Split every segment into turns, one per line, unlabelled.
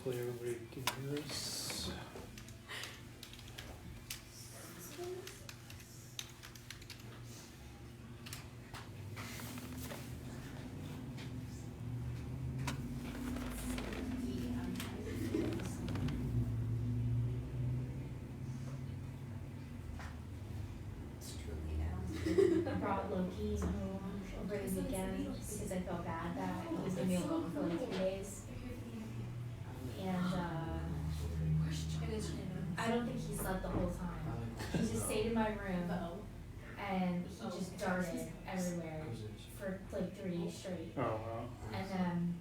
Hopefully everybody can hear us.
I brought Loki home over the weekend because I felt bad that he was gonna be alone for like 3 days. And I don't think he slept the whole time. He just stayed in my room and he just darted everywhere for like 3 days straight.
Oh, wow.
And then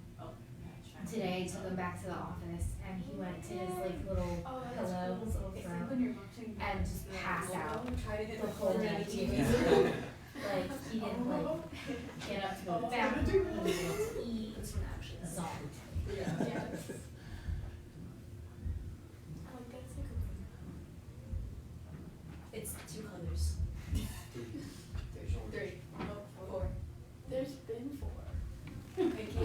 today I took him back to the office and he went to his like little pillow, his little throne, and just passed out the whole day. Like he didn't like get up to go to the bathroom, he didn't to eat, zombie. Yeah.
It's 2 colors. 3. Oh, 4.
There's been 4.
I can't try.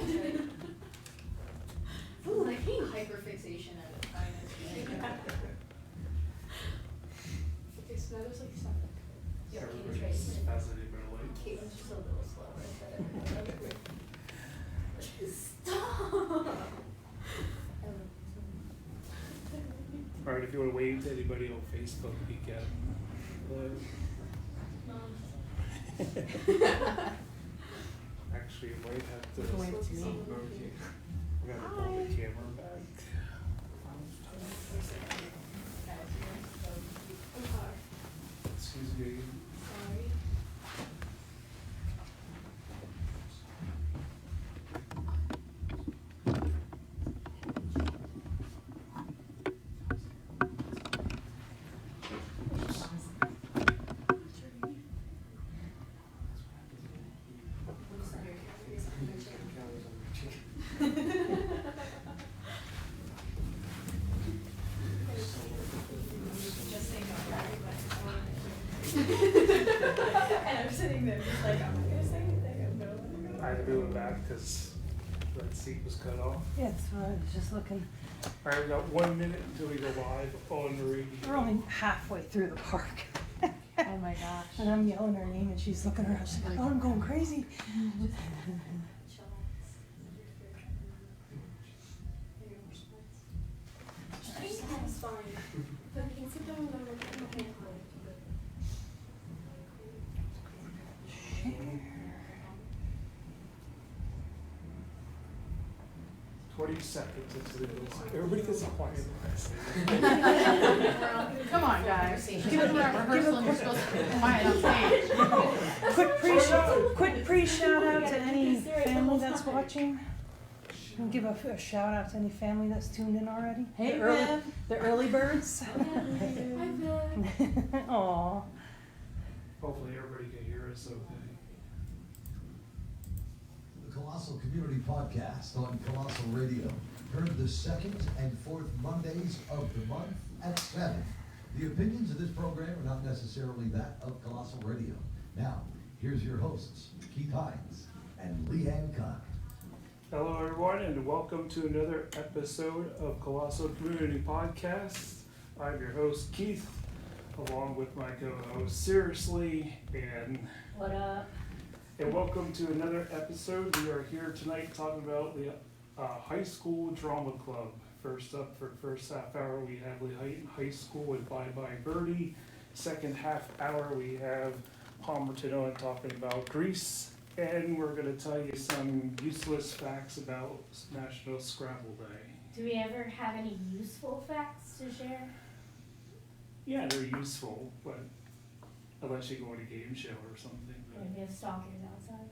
Ooh, like hyperfixation at its finest.
Okay, so now there's like 7.
Yeah,
Everybody's
Caitlin's right.
fascinated by light.
Caitlin's just a little slower. Stop!
Alright, if you want to wave to anybody on Facebook, you can. Actually, you might have to.
Wave to me.
Okay. We gotta pull the camera back. Excuse me.
Sorry.
Just saying and I'm sitting there just like, I'm not gonna say anything. I'm
I had to move it back because that seat was cut off.
Yeah, that's what I was just looking.
Alright, we got 1 minute until we go live on the radio.
We're only halfway through the park.
Oh my gosh.
And I'm yelling her name and she's looking around. She's like, oh, I'm going crazy.
It's fine. But you can sit down and I'm like, okay.
20 seconds until it goes live. Everybody gets quiet.
Come on, guys.
Give
Give it
it-
a rehearsal and you're supposed to be quiet on stage.
Quick pre-shout out to any family that's watching. We'll give a shout out to any family that's tuned in already.
Hey,
the early birds. Aw.
Hopefully everybody can hear us okay.
The Colossal Community Podcast on Colossal Radio. Heard the second and fourth Mondays of the month at 7. The opinions of this program are not necessarily that of Colossal Radio. Now, here's your hosts, Keith Hines and Lee Hancock.
Hello everyone and welcome to another episode of Colossal Community Podcast. I'm your host Keith, along with my co-host Seriously and
What up?
And welcome to another episode. We are here tonight talking about the High School Drama Club. First up for the first half hour we have Lehighton High School with Bye Bye Birdie. Second half hour we have Palmerton on talking about Greece. And we're going to tell you some useless facts about National Scrabble Day.
Do we ever have any useful facts to share?
Yeah, they're useful, but unless you go on a game show or something.
Or we have stalkers outside?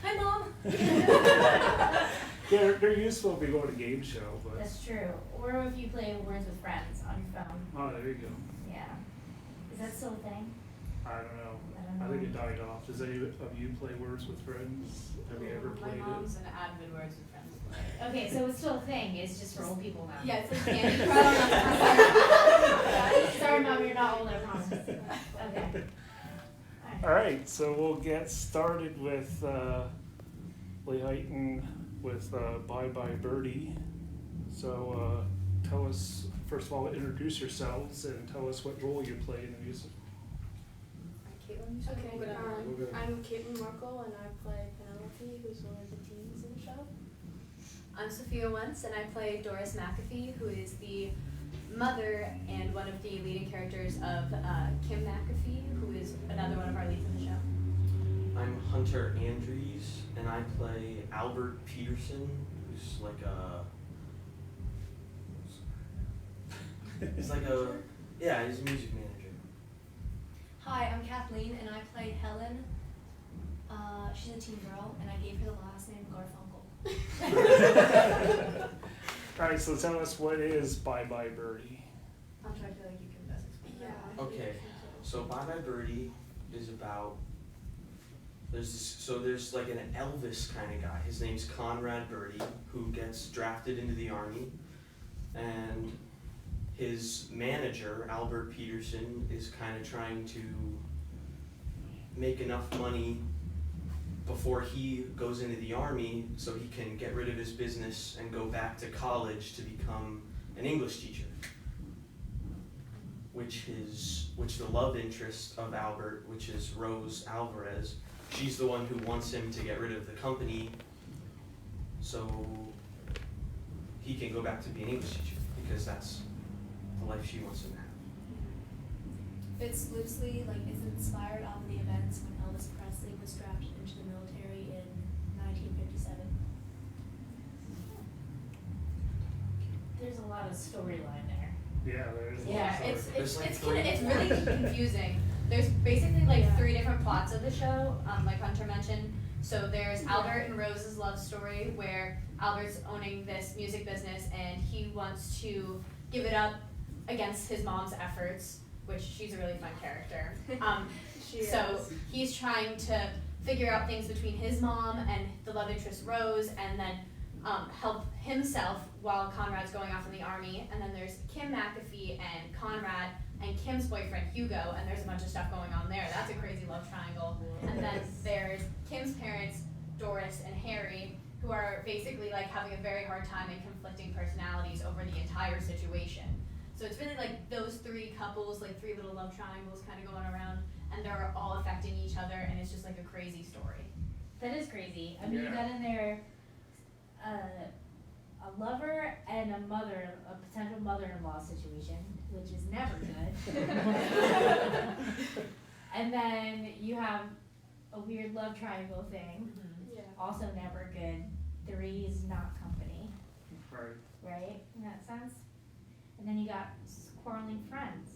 Hi, Mom!
They're useful if you go on a game show, but...
That's true. Or if you play Words with Friends on your phone.
Oh, there you go.
Yeah. Is that still a thing?
I don't know.
I don't
I think
know.
it died off. Does any of you play Words with Friends? Have you ever played
My mom's an avid Words with Friends player.
Okay, so it's still a thing. It's just for old people now.
Yeah, it's like Candy Crush.
Sorry, Mom, you're not old, I promise. Okay.
All right, so we'll get started with Lehighton with Bye Bye Birdie. So tell us, first of all, introduce yourselves and tell us what role you play in the musical.
Caitlin,
Okay,
Okay.
I'm Caitlin Markle and I play Penelope, who's one of the teens in the show.
I'm Sophia Wentz and I play Doris McAfee, who is the mother and one of the leading characters of Kim McAfee, who is another one of our leads in the show.
I'm Hunter Andrews, and I play Albert Peterson, who's like he's a music manager.
Hi, I'm Kathleen, and I play Helen. She's a teen girl, and I gave her the last name Garfunkel.
Alright, so tell us, what is Bye Bye Birdie?
I'm trying to feel like you can best explain that.
Okay, so Bye Bye Birdie is about, there's like an Elvis kind of guy. His name's Conrad Birdie, who gets drafted into the army, and his manager, Albert Peterson, is kind of trying to make enough money before he goes into the army so he can get rid of his business and go back to college to become an English teacher. Which the love interest of Albert, which is Rose Alvarez, she's the one who wants him to get rid of the company so he can go back to being an English teacher, because that's the life she wants him to have.
It's loosely, it's inspired off of the events when Elvis Presley was drafted into the military in 1957. There's a lot of storyline there.
Yeah, there's
Yeah,
There's like
it's really confusing. There's basically three different plots of the show, like Hunter mentioned. So there's Albert and Rose's love story, where Albert's owning this music business and he wants to give it up against his mom's efforts, which she's a really fun character. So he's trying to figure out things between his mom and the love interest Rose, and then help himself while Conrad's going off in the army. And then there's Kim McAfee and Conrad and Kim's boyfriend Hugo, and there's a bunch of stuff going on there. That's a crazy love triangle. And then there's Kim's parents, Doris and Harry, who are basically having a very hard time and conflicting personalities over the entire situation. So it's really those three couples, three little love triangles kind of going around, and they're all affecting each other, and it's just a crazy story.
That is crazy. I mean, you got in there a lover and a potential mother-in-law situation, which is never good. And then you have a weird love triangle thing,
Yeah.
also never good. Three's not company,
Right.
right? In that sense. And then you got quarreling friends.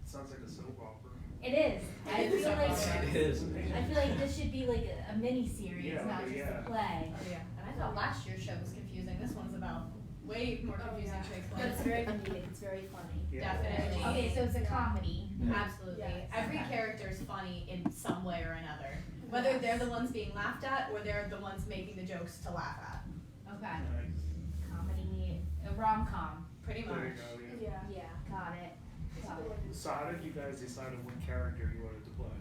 Sounds like a soap opera.
It is. I feel like
It is.
I feel like this should be a mini series, not just a play.
Oh yeah, and I thought last year's show was confusing. This one's about way more confusing to explain.
But it's very comedic, it's very funny.
Yeah.
Definitely.
Okay, so it's a comedy.
Absolutely.
Yes.
Every character is funny in some way or another. Whether they're the ones being laughed at or they're the ones making the jokes to laugh at.
Okay.
Nice.
Comedy, a rom-com.
Pretty
There you
much.
go, yeah.
Yeah.
Yeah, got it. Got it.
So how did you guys decide on what character you wanted to play?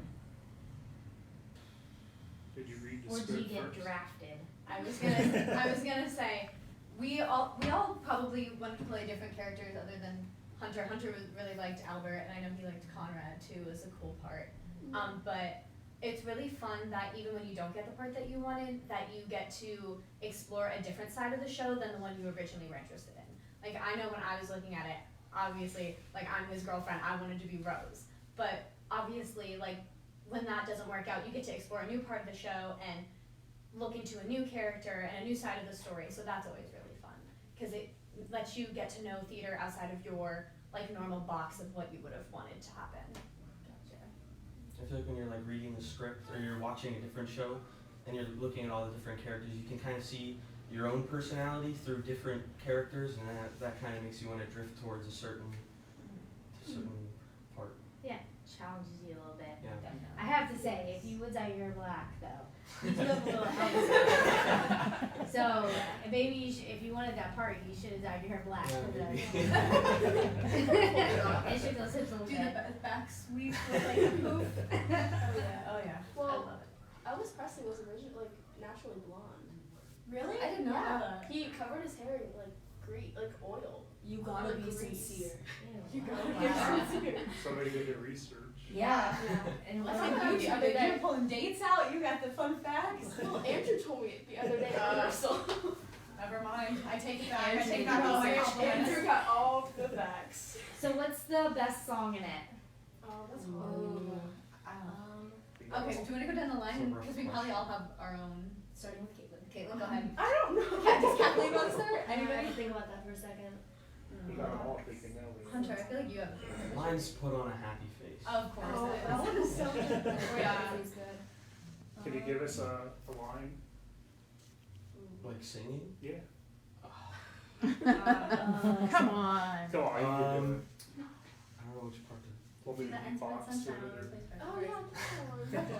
Did you read the
Or
script
do you get
first?
drafted?
I was gonna say, we all probably wanted to play different characters other than Hunter. Hunter really liked Albert, and I know he liked Conrad too. It was a cool part. But it's really fun that even when you don't get the part that you wanted, that you get to explore a different side of the show than the one you originally were interested in. I know when I was looking at it, obviously, I'm his girlfriend, I wanted to be Rose. But obviously, when that doesn't work out, you get to explore a new part of the show and look into a new character and a new side of the story. So that's always really fun, because it lets you get to know theater outside of your normal box of what you would have wanted to happen.
I feel like when you're reading the script or you're watching a different show and you're looking at all the different characters, you can kind of see your own personality through different characters, and that kind of makes you want to drift towards a certain part.
Yeah, challenges you a little bit.
Yeah.
I have to say, if you would dye your hair black, though, you do have a little Elvis. So maybe if you wanted that part, you should have dyed your hair black. It should those hips a little
Do
bit.
the back sweep with a poof.
Oh yeah.
Oh yeah.
Well,
I love it.
Elvis Presley was originally naturally blonde.
Really?
I didn't know that.
He covered his hair in like oil.
You gotta be
Grease.
sincere.
You
Ew.
gotta
Wow.
be sincere.
Somebody did their research.
Yeah.
Yeah.
And
I
what
think
about
you
the
the
other
other day.
day?
You're pulling dates out. You got the fun facts.
Well, Andrew told me it the other day at rehearsal.
Never mind. I take it back. I
Andrew
take
got
back all my
research.
compliments.
Andrew got all the facts.
So what's the best song in it?
Oh, that's
Ooh.
Okay, do you want to go down the line? Because we probably all have our own.
Starting with Caitlin.
Caitlin, go ahead.
I don't know.
Does Kathleen want to start?
I have
Anybody?
to think about that for a second.
You got them all thinking now. Leah.
Hunter, I feel like you have a favorite.
Mine's put on a happy face.
Of course
Oh,
it
that
is.
one is so good.
Yeah.
Everything's good.
Can you give us a line?
Like singing?
Yeah.
Come on.
Come on, you can do it.
I don't know which part to.
We'll be Fox to it or.
Oh yeah, that one.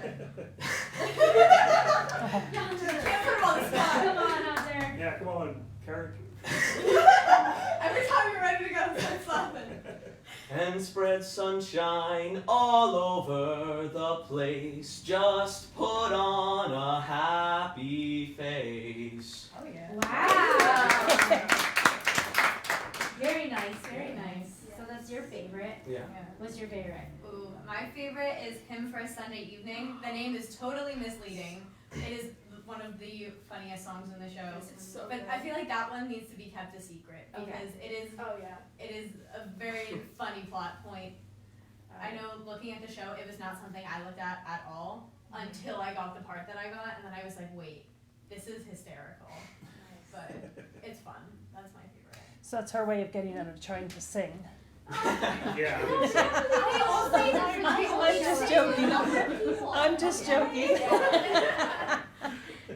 Can't put him on the spot.
Come on out there.
Yeah, come on, character.
Every time you're ready to go, start slapping.
And spread sunshine all over the place. Just put on a happy face.
Oh yeah.
Wow. Very nice, very nice. So that's your favorite.
Yeah.
What's your favorite?
Ooh, my favorite is Hymn for a Sunday Evening. The name is totally misleading. It is one of the funniest songs in the show.
It's so
But
good.
I feel like that one needs to be kept a secret because
Oh yeah.
it is a very funny plot point. I know looking at the show, it was not something I looked at all until I got the part that I got, and then I was like, wait, this is hysterical. But it's fun. That's my favorite.
So that's her way of getting out of trying to sing.
Yeah.
I all say that for
I'm just joking. I'm just joking.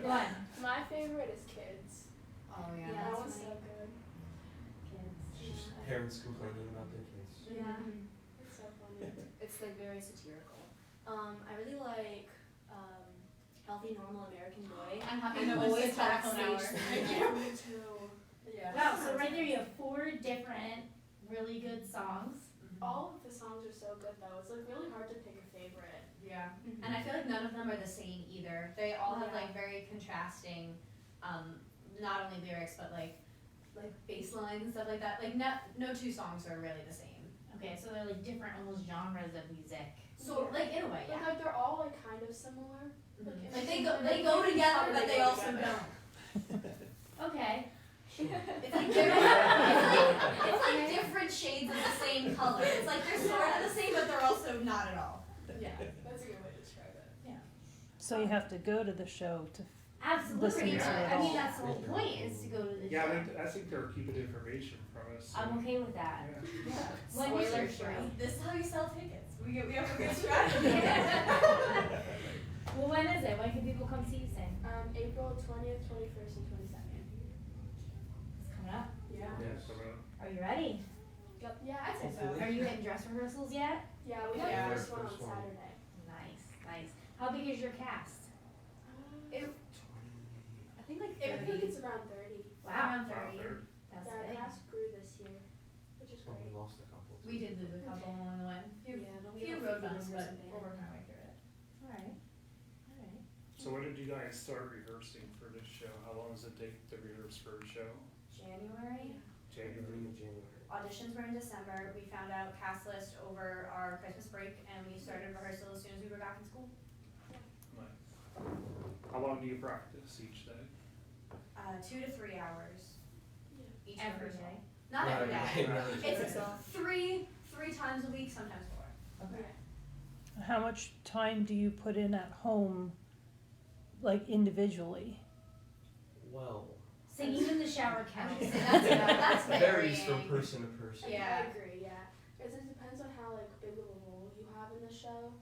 Go on.
My favorite is Kids.
Oh
Yeah.
That
that's
one's so
funny.
good.
Just parents complaining about their kids.
Yeah.
It's so funny.
It's like very satirical. I really like Healthy Normal American Boy.
I'm happy to know it's satirical hour.
Yeah, me too.
Yeah.
Wow, so right there you have 4 different really good songs.
All of the songs are so good though. It's like really hard to pick a favorite.
Yeah. And I feel like none of them are the same either. They all have like very contrasting, not only lyrics but like bass lines and stuff like that. Like no 2 songs are really the same.
Okay, so they're like different almost genres of music.
So like in a way,
But
yeah.
like they're all like kind of similar.
Like they go together, but they also don't.
Okay.
It's like it's like different shades of the same color. It's like they're sort of the same, but they're also not at all.
Yeah, that's a good way to describe it.
So you have to go to the show to.
Absolutely.
Listen to it
I mean,
all.
that's the whole point is to go to the
Yeah,
show.
I think they're keeping information from us. so-
I'm okay with that.
Yeah.
When
Spoiler
is your
free. This is how you sell tickets. We have a good strategy.
Well, when is it? When can people come see you sing?
April 20th, 21st, and 22nd.
It's coming up.
Yeah.
Yeah, so,
Are you ready?
Yep. Yeah, I'd say so.
Hopefully.
Are you in dress rehearsals yet?
Yeah, we have
Yeah.
the first one on
First one.
Saturday.
Nice, nice. How big is your cast?
I think like I think it's around 30.
Wow,
wow, they're-
that's
Yeah, our
big.
cast grew this year, which is
Well, we
great.
lost a couple.
We did lose a couple along the way.
But we
Few
have a
road
few
bumps,
members
but
in band.
we're working our way through it.
All right, all right.
So when did you guys start rehearsing for this show? How long does it take to rehearse for a show?
January.
January.
Auditions were in December. We found out cast list over our Christmas break, and we started rehearsal as soon as we were back in school.
Nice. How long do you practice each day?
2 to 3 hours each
Every
rehearsal.
day?
Not every day.
Not every day.
It's three times a week, sometimes 4.
Okay.
How much time do you put in at home, like individually?
Well,
Singing in the shower counts.
That's
varies from
varying.
person to person.
Yeah.
I agree. Yeah, because it depends on how like big of a role you have in the show.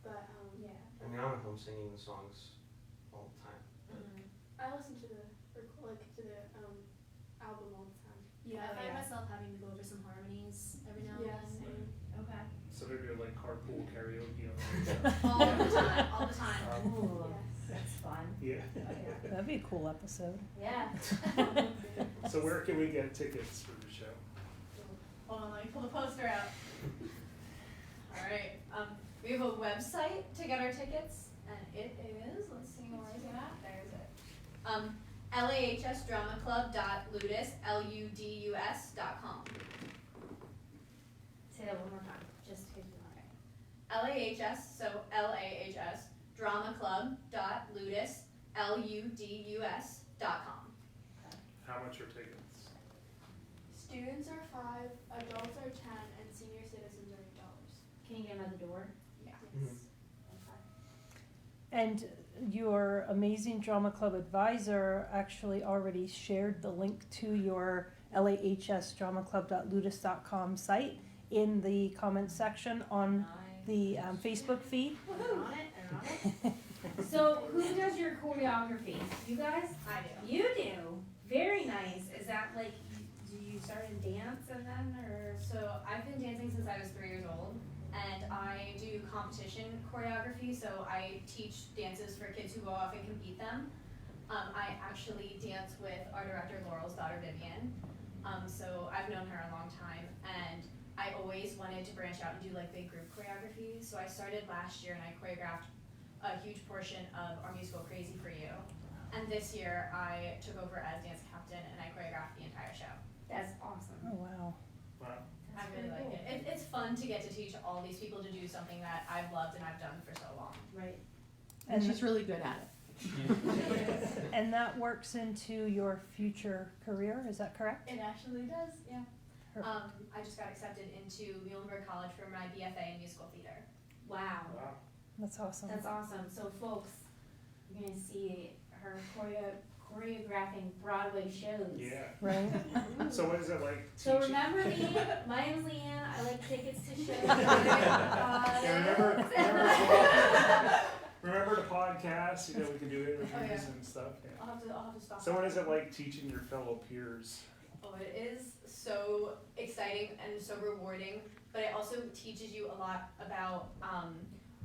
But
Yeah.
I mean, I'm at home singing the songs all the time.
I listen to the album all the time.
Yeah, I
Oh,
find
yeah.
myself having to go over some harmonies every now and
Yeah,
then.
same.
Okay.
So they're doing like carpool karaoke on
All the time. All the time.
Ooh,
Yes.
that's fun.
Yeah.
That'd be a cool episode.
Yeah.
So where can we get tickets for the show?
Hold on, let me pull the poster out. Alright, we have a website to get our tickets, and it is, let's see, where is it at? There's it. lahsdramaclub.ludus.com.
Say that one more time, just in case we don't get
LAHS, so LAHS, dramaclub.ludus.com.
How much are tickets?
Students are $5, adults are $10, and senior citizens are $8.
Can you get them at the door?
Yeah.
And your amazing drama club advisor actually already shared the link to your lahsdramaclub.ludus.com site in the comments section on the Facebook feed.
They're on it, they're on it. So who does your choreography? You guys?
I do.
You do? Very nice. Is that like, do you start in dance and then, or?
So I've been dancing since I was 3 years old, and I do competition choreography, so I teach dances for kids who go off and compete them. I actually dance with our director, Laurel's daughter, Vivian. So I've known her a long time, and I always wanted to branch out and do like big group choreography. So I started last year and I choreographed a huge portion of our musical Crazy for You. And this year I took over as dance captain and I choreographed the entire show.
That's awesome.
Oh, wow.
Wow.
I really like it. It's fun to get to teach all these people to do something that I've loved and I've done for so long.
Right.
And she's really good at it.
And that works into your future career, is that correct?
It actually does, yeah.
Perfect.
I just got accepted into Muhlenberg College for my BFA in musical theater.
Wow.
Wow.
That's awesome.
That's awesome. So folks, you're gonna see her choreographing Broadway shows.
Yeah.
Right?
So what is it like
So
teaching?
remember me, my name's Leanne, I like tickets to shows.
Yeah, remember the podcast, you know, we can do interviews
Oh, yeah.
and stuff, yeah.
I'll have to stop.
So what is it like teaching your fellow peers?
Oh, it is so exciting and so rewarding, but it also teaches you a lot about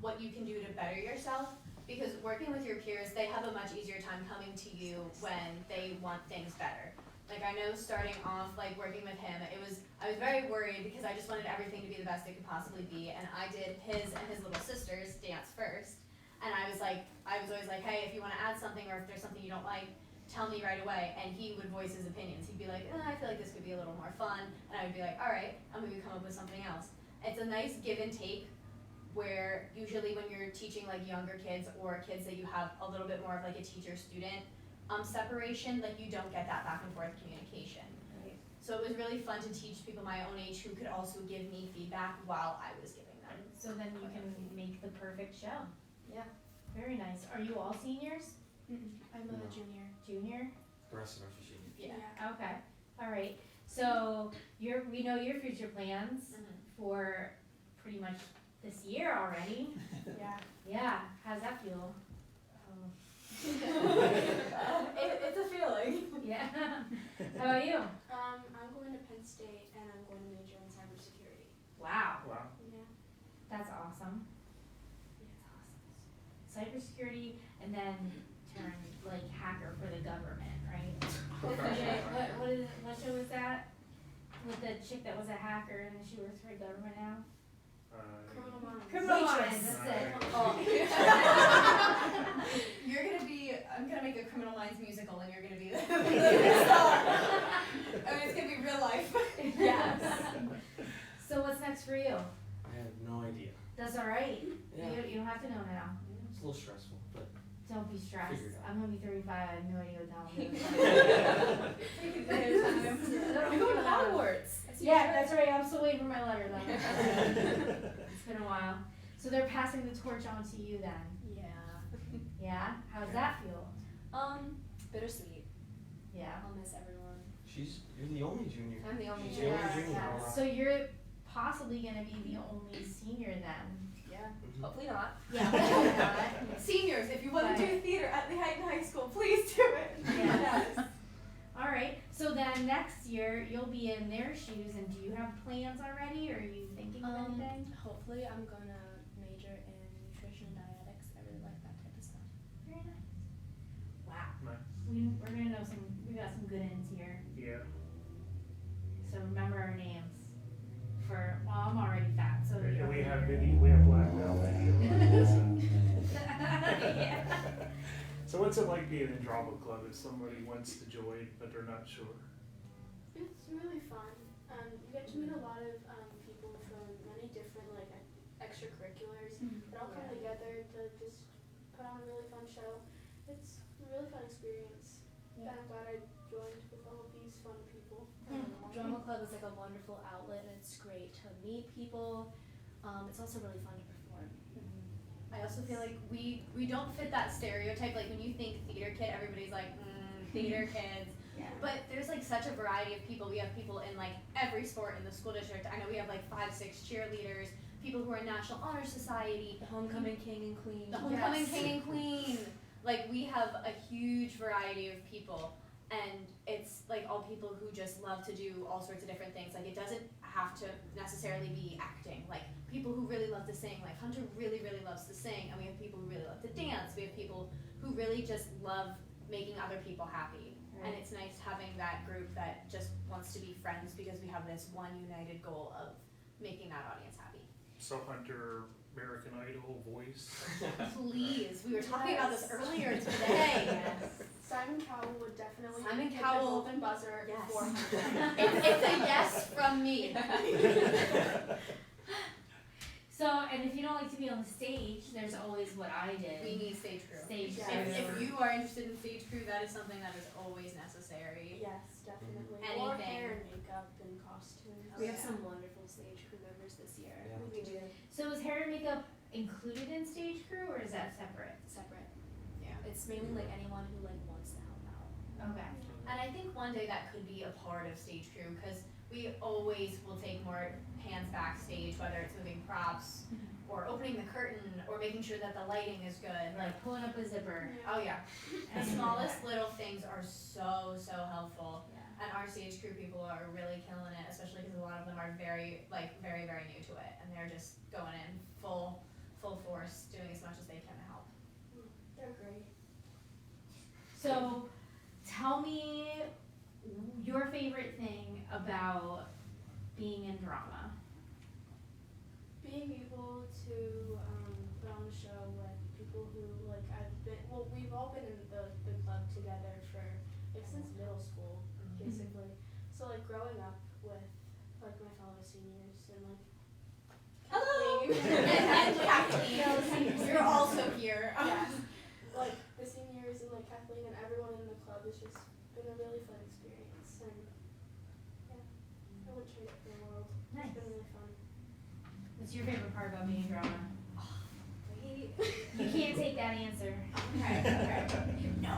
what you can do to better yourself. Because working with your peers, they have a much easier time coming to you when they want things better. Like I know starting off, like working with him, I was very worried because I just wanted everything to be the best it could possibly be, and I did his and his little sister's dance first. And I was always like, hey, if you want to add something or if there's something you don't like, tell me right away. And he would voice his opinions. He'd be like, I feel like this could be a little more fun. And I would be like, all right, I'm going to come up with something else. It's a nice give and take where usually when you're teaching like younger kids or kids that you have a little bit more of like a teacher-student separation, like you don't get that back and forth communication.
Right.
So it was really fun to teach people my own age who could also give me feedback while I was giving them.
So then you can make the perfect show.
Yeah.
Very nice. Are you all seniors?
I'm a junior.
Junior?
The rest of us are seniors.
Yeah.
Okay. All right. So we know your future plans for pretty much this year already.
Yeah.
Yeah. How's that feel?
It's a feeling.
Yeah. How about you?
I'm going to Penn State and I'm going to major in cybersecurity.
Wow.
Wow.
Yeah.
That's awesome. That's awesome. Cybersecurity and then turn like hacker for the government, right? What show was that? With the chick that was a hacker and then she works for the government now?
Criminal Minds.
Criminal Minds, that's it.
Oh. I'm gonna make a Criminal Minds musical and you're gonna be the star. I mean, it's gonna be real life.
Yes. So what's next for you?
I have no idea.
That's all right.
Yeah.
You don't have to know now.
It's a little stressful, but
Don't be stressed.
Figure it out.
I'm gonna be 35. I have no idea what the hell I'm
Go to Hogwarts.
Yeah, that's right. I'm still waiting for my letter though. It's been a while. So they're passing the torch on to you then.
Yeah.
Yeah? How does that feel?
Bittersweet.
Yeah.
I'll miss everyone.
you're the only junior.
I'm the only
She's
junior.
the only junior.
Yeah.
Oh, wow.
So you're possibly gonna be the only senior then.
Yeah.
Mhm.
Hopefully not.
Yeah, hopefully not.
Seniors, if you want to do
Right.
theater at Lehighton High School, please do it.
Yes. All right. So then next year you'll be in their shoes, and do you have plans already, or are you thinking of anything?
Hopefully I'm gonna major in nutrition and dietetics. I really like that type of stuff.
Very nice. Wow.
Nice.
We're gonna know we got some good ends here.
Yeah.
So remember our names. I'm already fat, so you
And
don't
we
need
have
to-
video, we have black belt video.
Yeah.
So what's it like being in drama club if somebody wants to join but they're not sure?
It's really fun. You get to meet a lot of people from many different like extracurriculars that all come together to just put on a really fun show. It's a really fun experience. And I'm glad I joined with all of these fun people.
Drama club is like a wonderful outlet, and it's great to meet people. It's also really fun to perform.
I also feel like we don't fit that stereotype. Like when you think theater kid, everybody's like, theater kids.
Yeah.
But there's like such a variety of people. We have people in like every sport in the school district. I know we have like 5-6 cheerleaders, people who are in National Honor Society,
The homecoming king and queen.
the homecoming king and queen. Like we have a huge variety of people, and it's like all people who just love to do all sorts of different things. Like it doesn't have to necessarily be acting. Like people who really love to sing, like Hunter really loves to sing, and we have people who really love to dance. We have people who really just love making other people happy. And it's nice having that group that just wants to be friends because we have this one united goal of making that audience happy.
So Hunter, American Idol, Voice.
Please, we were talking about this earlier today.
Simon Cowell would definitely
Simon
hit
Cowell.
the golden buzzer
Yes.
for
It's a yes from me.
So, and if you don't like to be on the stage, there's always what I did.
We need stage crew.
Stage
Yeah.
If you are interested in stage crew, that is something that is always necessary.
Yes, definitely. Or
Anything.
hair and makeup and costumes.
We have
Yeah.
some wonderful stage crew members this year.
Yeah.
We do
So is hair and makeup included in stage crew, or is that separate?
separate.
Yeah.
It's mainly like anyone who like wants to help out.
Okay.
And I think one day that could be a part of stage crew because we always will take more hands backstage, whether it's moving props or opening the curtain or making sure that the lighting is good. Like,
Like pulling up a zipper.
oh yeah, the smallest little things are so helpful.
Yeah.
And our stage crew people are really killing it, especially because a lot of them are very new to it, and they're just going in full force, doing as much as they can to help.
They're great.
So, tell me your favorite thing about being in drama.
Being able to put on a show with people who we've all been in the club together for since middle school basically. So like growing up with like my fellow seniors and like
Hello!
Kathleen.
and Kathleen, you're also here.
Yes. Like the seniors and like Kathleen and everyone in the club has just been a really fun experience, and yeah, I wouldn't trade it for the world.
Nice.
It's been really fun.
What's your favorite part about being in drama?
Wait.
You can't take that answer.
Okay. No.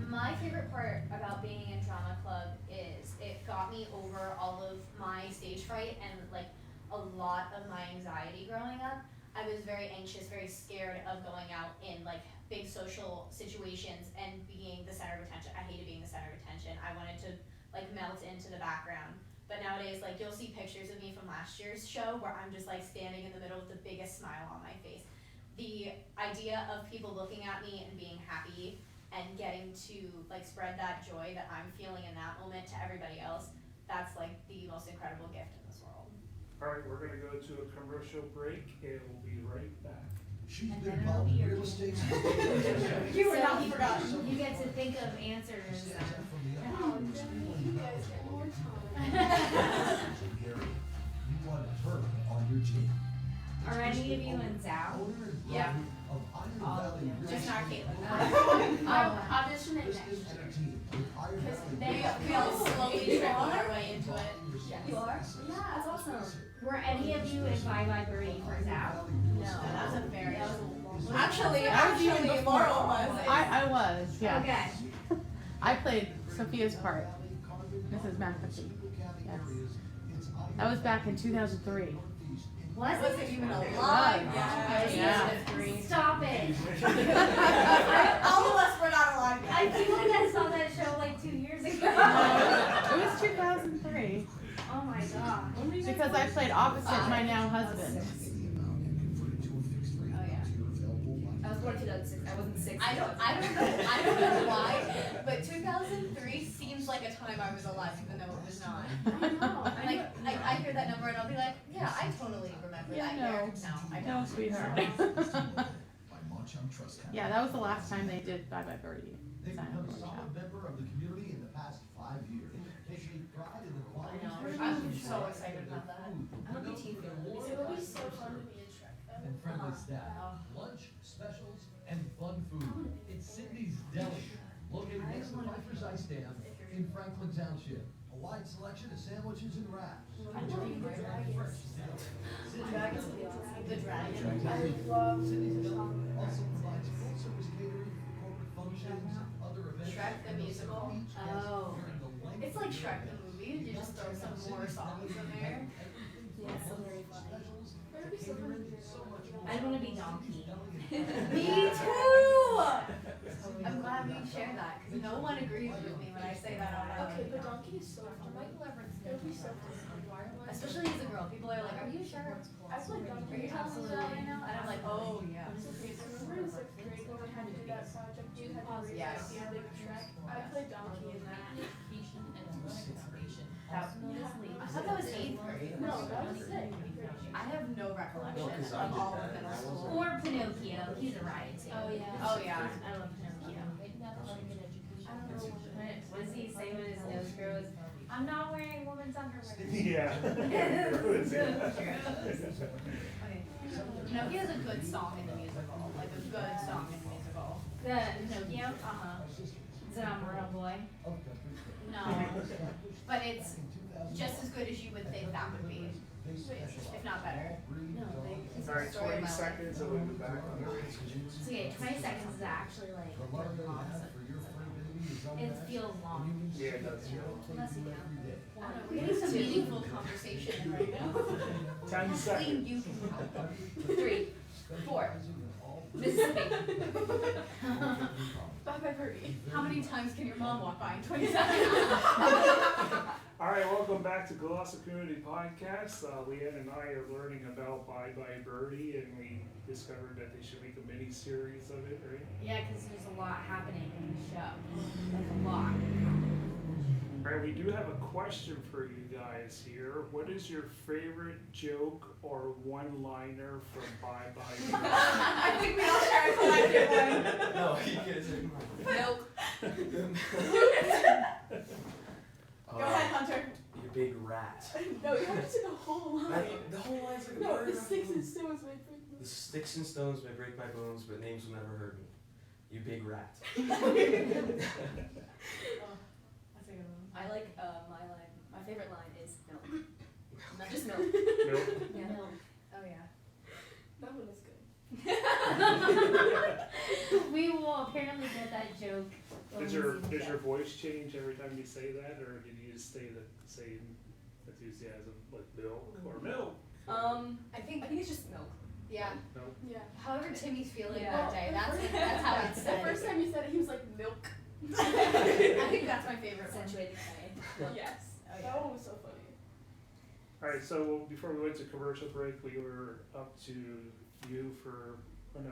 My favorite part about being in drama club is it got me over all of my stage fright and like a lot of my anxiety growing up. I was very anxious, very scared of going out in like big social situations and being the center of attention. I hated being the center of attention. I wanted to like melt into the background. But nowadays, like you'll see pictures of me from last year's show where I'm just like standing in the middle with the biggest smile on my face. The idea of people looking at me and being happy and getting to like spread that joy that I'm feeling in that moment to everybody else, that's like the most incredible gift in this world.
All right, we're gonna go to a commercial break and we'll be right back.
She's
And
been
then
involved
it'll
in
be
real
your
estate.
You were
So
not forgotten.
You get to think of answers.
Oh, you guys get more time.
Gary, you want her on your team.
Are any of you in Zao?
Owner and
Yeah.
brother of Iron
All of
Valley
them.
Real
Just not
Estate.
Caitlin.
I'm auditioning
This
next
is
year.
a team with Iron Valley
They,
Real Estate.
we all slowly trickle our way into it.
You are? Yeah, that's awesome.
Were any of you in Bye Bye Birdie for Zao?
No, that was a very, that was a
Actually,
Laurel was.
I was, yeah.
Okay.
I played Sophia's part, Mrs. McAfee. Yes. That was back in 2003.
Was
Wasn't
it?
even alive.
I was
Yeah.
Stop it.
All of us were not alive.
I feel like I saw that show like 2 years ago.
It was 2003
Oh my god.
because I played opposite my now husband.
Oh yeah.
I was born 2006. I wasn't 6.
I don't know why, but 2003 seems like a time I was alive, even though it was not.
I know.
Like, I hear that number and I'll be like, yeah, I totally remember
Yeah,
that year.
no.
No, I
No,
don't.
sweetheart. Yeah, that was the last time they did Bye Bye Birdie.
They've
Sign
become
up
a
for the show.
solid member of the community in the past 5 years. They take pride in the quality.
I'm so excited about that.
I hope the team goes.
It would be so fun to be in Shrek though.
And friendly staff, lunch, specials, and fun food. It's Cindy's Deli, located next to Piper's Ice Dam in Franklin Township. A wide selection of sandwiches and wraps.
I know you
Fresh deli.
The dragons would be awesome. The dragon.
I love
Cindy's Deli also provides full service catering for corporate functions, other events.
Shrek the musical? Oh. It's like Shrek the movie, you just throw some more songs in there.
Yeah, so very funny.
It would be so fun to do.
I wanna be Donkey.
Me too! I'm glad we shared that, because no one agrees with me when I say that out loud.
Okay, but Donkey is so fun. It would be so fun.
Especially as a girl, people are like, are you sure?
I played
Are
Donkey.
you telling me that right now? And I'm like, oh yeah.
Remember in 6th grade when we had to do that project, you had to read
Yes.
the ending of Shrek? I played Donkey in that.
I thought that was 8th grade.
No, that was 6th.
I have no recollection
No, 'cause I
of
did
all
that
of
and
middle
I
school.
wasn't-
Or Pinocchio, he's a riot too.
Oh, yeah.
Oh yeah.
I love Pinocchio. What does he say when his nose grows? I'm not wearing women's underwear.
Yeah.
Okay. Pinocchio is a good song in the musical, like a good song in the musical.
The Pinocchio? Uh-huh. Is it on Real Boy?
No, but it's just as good as you would think that would be, if not better.
No, they.
All right,
Story of
20
my life.
seconds and we'll be back on the
It's okay, 20 seconds is actually like,
The love they have for your fur baby is
it
unmatched.
feels long.
Yeah, it does.
Unless you
Every
count.
day.
We're getting some meaningful conversation right now.
10
Clean
seconds.
you can help. 3, 4.
Mississippi.
Bye Bye Birdie.
How many times can your mom walk by in 20 seconds?
All right, welcome back to Colossal Community Podcast. Leanne and I are learning about Bye Bye Birdie, and we discovered that they should make a mini series of it, right?
Yeah, because there's a lot happening in the show. Like a lot.
All right, we do have a question for you guys here. What is your favorite joke or one-liner from Bye Bye Birdie?
I think we all share a collective one.
No, you guys are.
Milk.
Oh,
Go ahead, Hunter.
You big rat.
No, you have to say the whole line.
The whole line's like a
No, the
paragraph.
sticks and stones may break
The
me.
sticks and stones may break my bones, but names will never hurt me. You big rat.
I like my line. My favorite line is milk. Not just milk.
Nope.
Yeah.
Milk.
Oh yeah.
That one is good.
We will apparently get that joke. when
Does
we
your,
see the
does
show.
your voice change every time you say that, or did you just stay the same enthusiasm, like milk or milk?
I think
it's just milk.
yeah.
No?
Yeah.
However Timmy's feeling
Yeah.
that day, that's how it's
The
said.
first time you said it, he was like, milk.
I think that's my favorite one.
Accentuated by milk.
Yes.
Oh,
That
yeah.
one was so funny.
All right, so before we went to commercial break, we were up to you for, oh no.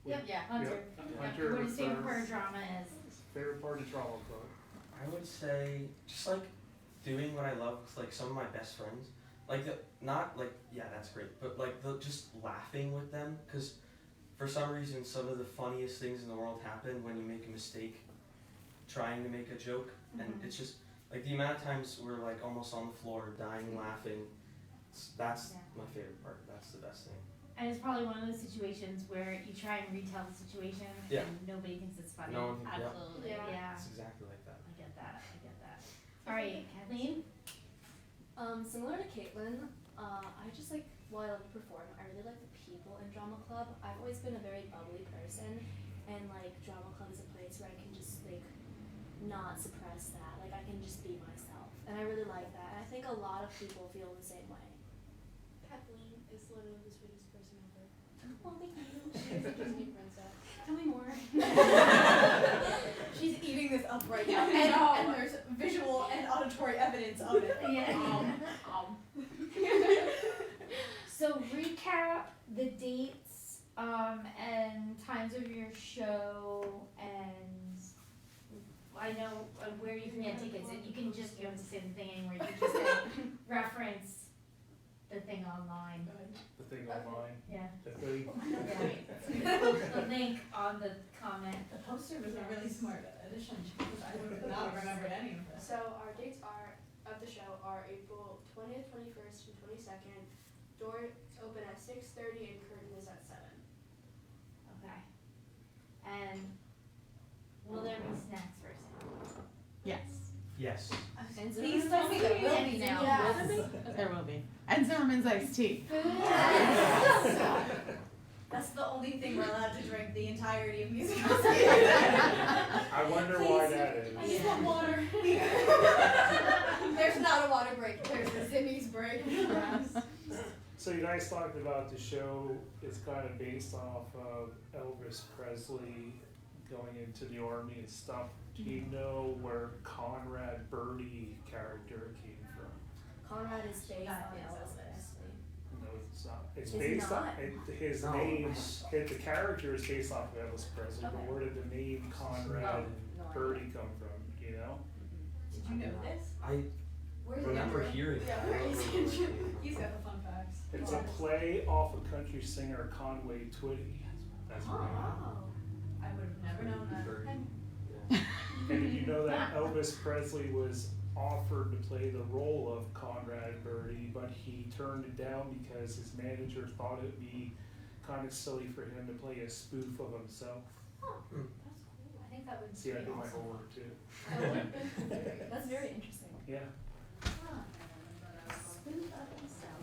Yep,
Yeah.
Hunter.
Yep,
Yep.
Hunter
What his favorite
for-
part of drama is.
Favorite part of Drama Club.
I would say just like doing what I love with like some of my best friends. Like not like yeah, that's great, but like just laughing with them, because for some reason some of the funniest things in the world happen when you make a mistake trying to make a joke, and it's just like the amount of times we're like almost on the floor dying laughing. That's
Yeah.
my favorite part. That's the best thing.
And it's probably one of those situations where you try and retell the situation
Yeah.
and nobody thinks it's funny.
No one, yeah,
Absolutely.
Yeah.
Yeah.
it's exactly like that.
I get that. I get that. All right, Kathleen.
Similar to Caitlin, I just like, while I love to perform, I really like the people in drama club. I've always been a very bubbly person, and like drama club is a place where I can just like not suppress that. Like I can just be myself, and I really like that. And I think a lot of people feel the same way.
Kathleen is literally the sweetest person ever.
Well, thank you.
She's a Disney princess.
Tell me more.
She's eating this up right now, and there's visual and auditory evidence of it.
Yeah. So recap the dates and times of your show, and I know where you can get tickets. And you can just go to the same thing anywhere. You just reference the thing online.
The thing online.
Yeah.
The thing.
Yeah. the link on the comment.
The poster was a really smart addition because I would not have remembered any of this.
So our dates of the show are April 20th, 21st, and 22nd. Doors open at 6:30 and curtain is at 7.
Okay. And will there be snacks first?
Yes,
Yes.
And please tell me there will be now.
Yeah.
there will be. And Zimmerman's iced tea.
That's the only thing we're allowed to drink the entirety of musical
I wonder why that is.
I just want water. There's not a water break, there's a Zimmy's break.
So you guys talked about the show, it's kind of based off of Elvis Presley going into the army and stuff. Do you know where Conrad Birdie character came from?
Conrad is based on Elvis.
No, it's not. It's
Is
based
not?
on, his
No.
name, the character is based off of Elvis Presley, but
Okay.
where did the name Conrad
No
Birdie come from, do you know?
Did you know this?
I
Where's
remember
Andrew?
hearing
Yeah,
that. I
where
don't
is
remember where it
Andrew?
came from.
He's got the fun facts.
It's a play off of country singer Conway Twitty. That's what
I would have never known that.
Birdie. Yeah.
And did you know that Elvis Presley was offered to play the role of Conrad Birdie, but he turned it down because his manager thought it'd be kind of silly for him to play a spoof of himself.
I think that would
See, I
be
did my
awesome.
homework too.
That's very interesting.
Yeah,
Spoof of himself.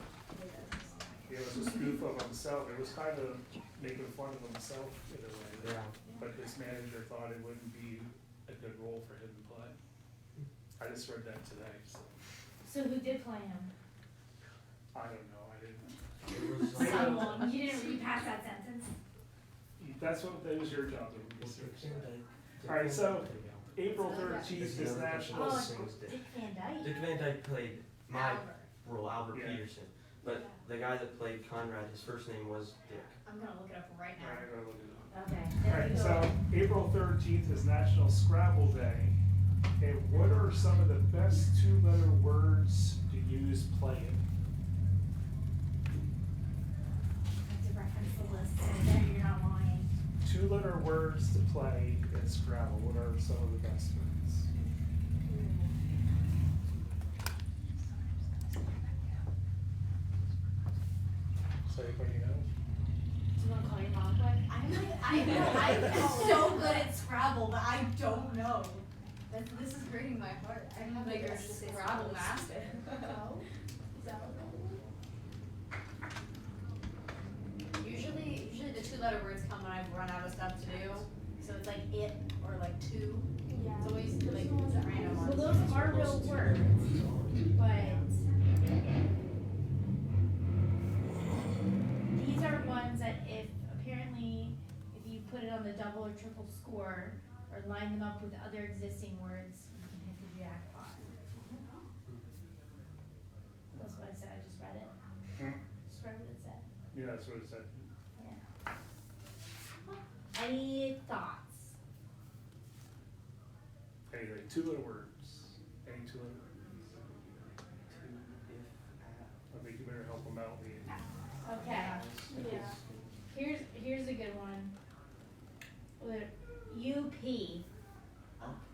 it was a spoof of himself. It was kind of making fun of himself in a way.
Yeah.
But his manager thought it wouldn't be a good role for him to play. I just read that today, so
So who did play him?
I don't know. I didn't.
It was,
Someone. You didn't read past that sentence?
That's what, that was your job to research. Alright, so April 13th is National.
Oh, Dick Van Dyke.
Dick Van Dyke played my
Albert.
role, Albert
Yeah.
Peterson, but the guy that played Conrad, his first name was Dick.
I'm gonna look it up right now.
Alright, I gotta look it up.
Okay. There
Alright,
you go.
so April 13th is National Scrabble Day. And what are some of the best two-letter words to use playing?
I have to reference the list so that you're not lying.
Two-letter words to play in Scrabble. What are some of the best ones? So anybody know?
Do you wanna call your mom quick?
I'm so good at Scrabble, but I don't know. This is breaking my heart. I'm like a Scrabble master. Usually the two-letter words come when I've run out of stuff to do. So it's like it or like two.
Yeah.
It's always like random
Well,
ones.
those are real words, but these are ones that if you put it on the double or triple score or line them up with other existing words, you can hit the jackpot. That's what I said, I just read it. Just read what it said.
Yeah, that's what it said.
Yeah. Any thoughts?
Anyway, two-letter words. Any two-letter words? I think you better help them out, Lee.
Okay,
Yeah.
here's a good one. UP.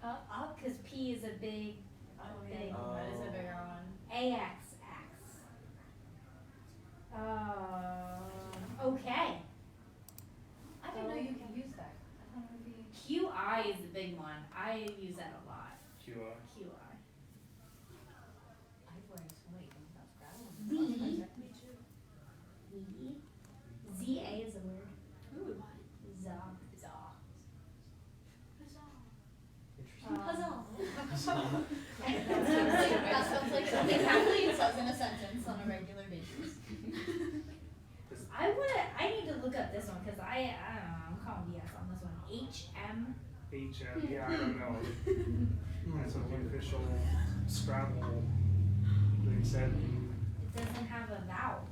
Up, cause P is a big, thing.
That is a bigger one.
AXX. Okay.
I didn't know you could use that. I thought it would be.
QI is the big one. I use that a lot.
QI.
QI.
I've learned so many things about Scrabble.
Z.
Me too.
Z. ZA is a word.
Ooh.
Za.
Interesting.
That sounds like something Kathleen says in a sentence on a regular basis.
I need to look up this one, cause I don't know, I'm calling BS on this one. HM.
HM, yeah, I don't know. That's what the official Scrabble thing said.
It doesn't have a vowel.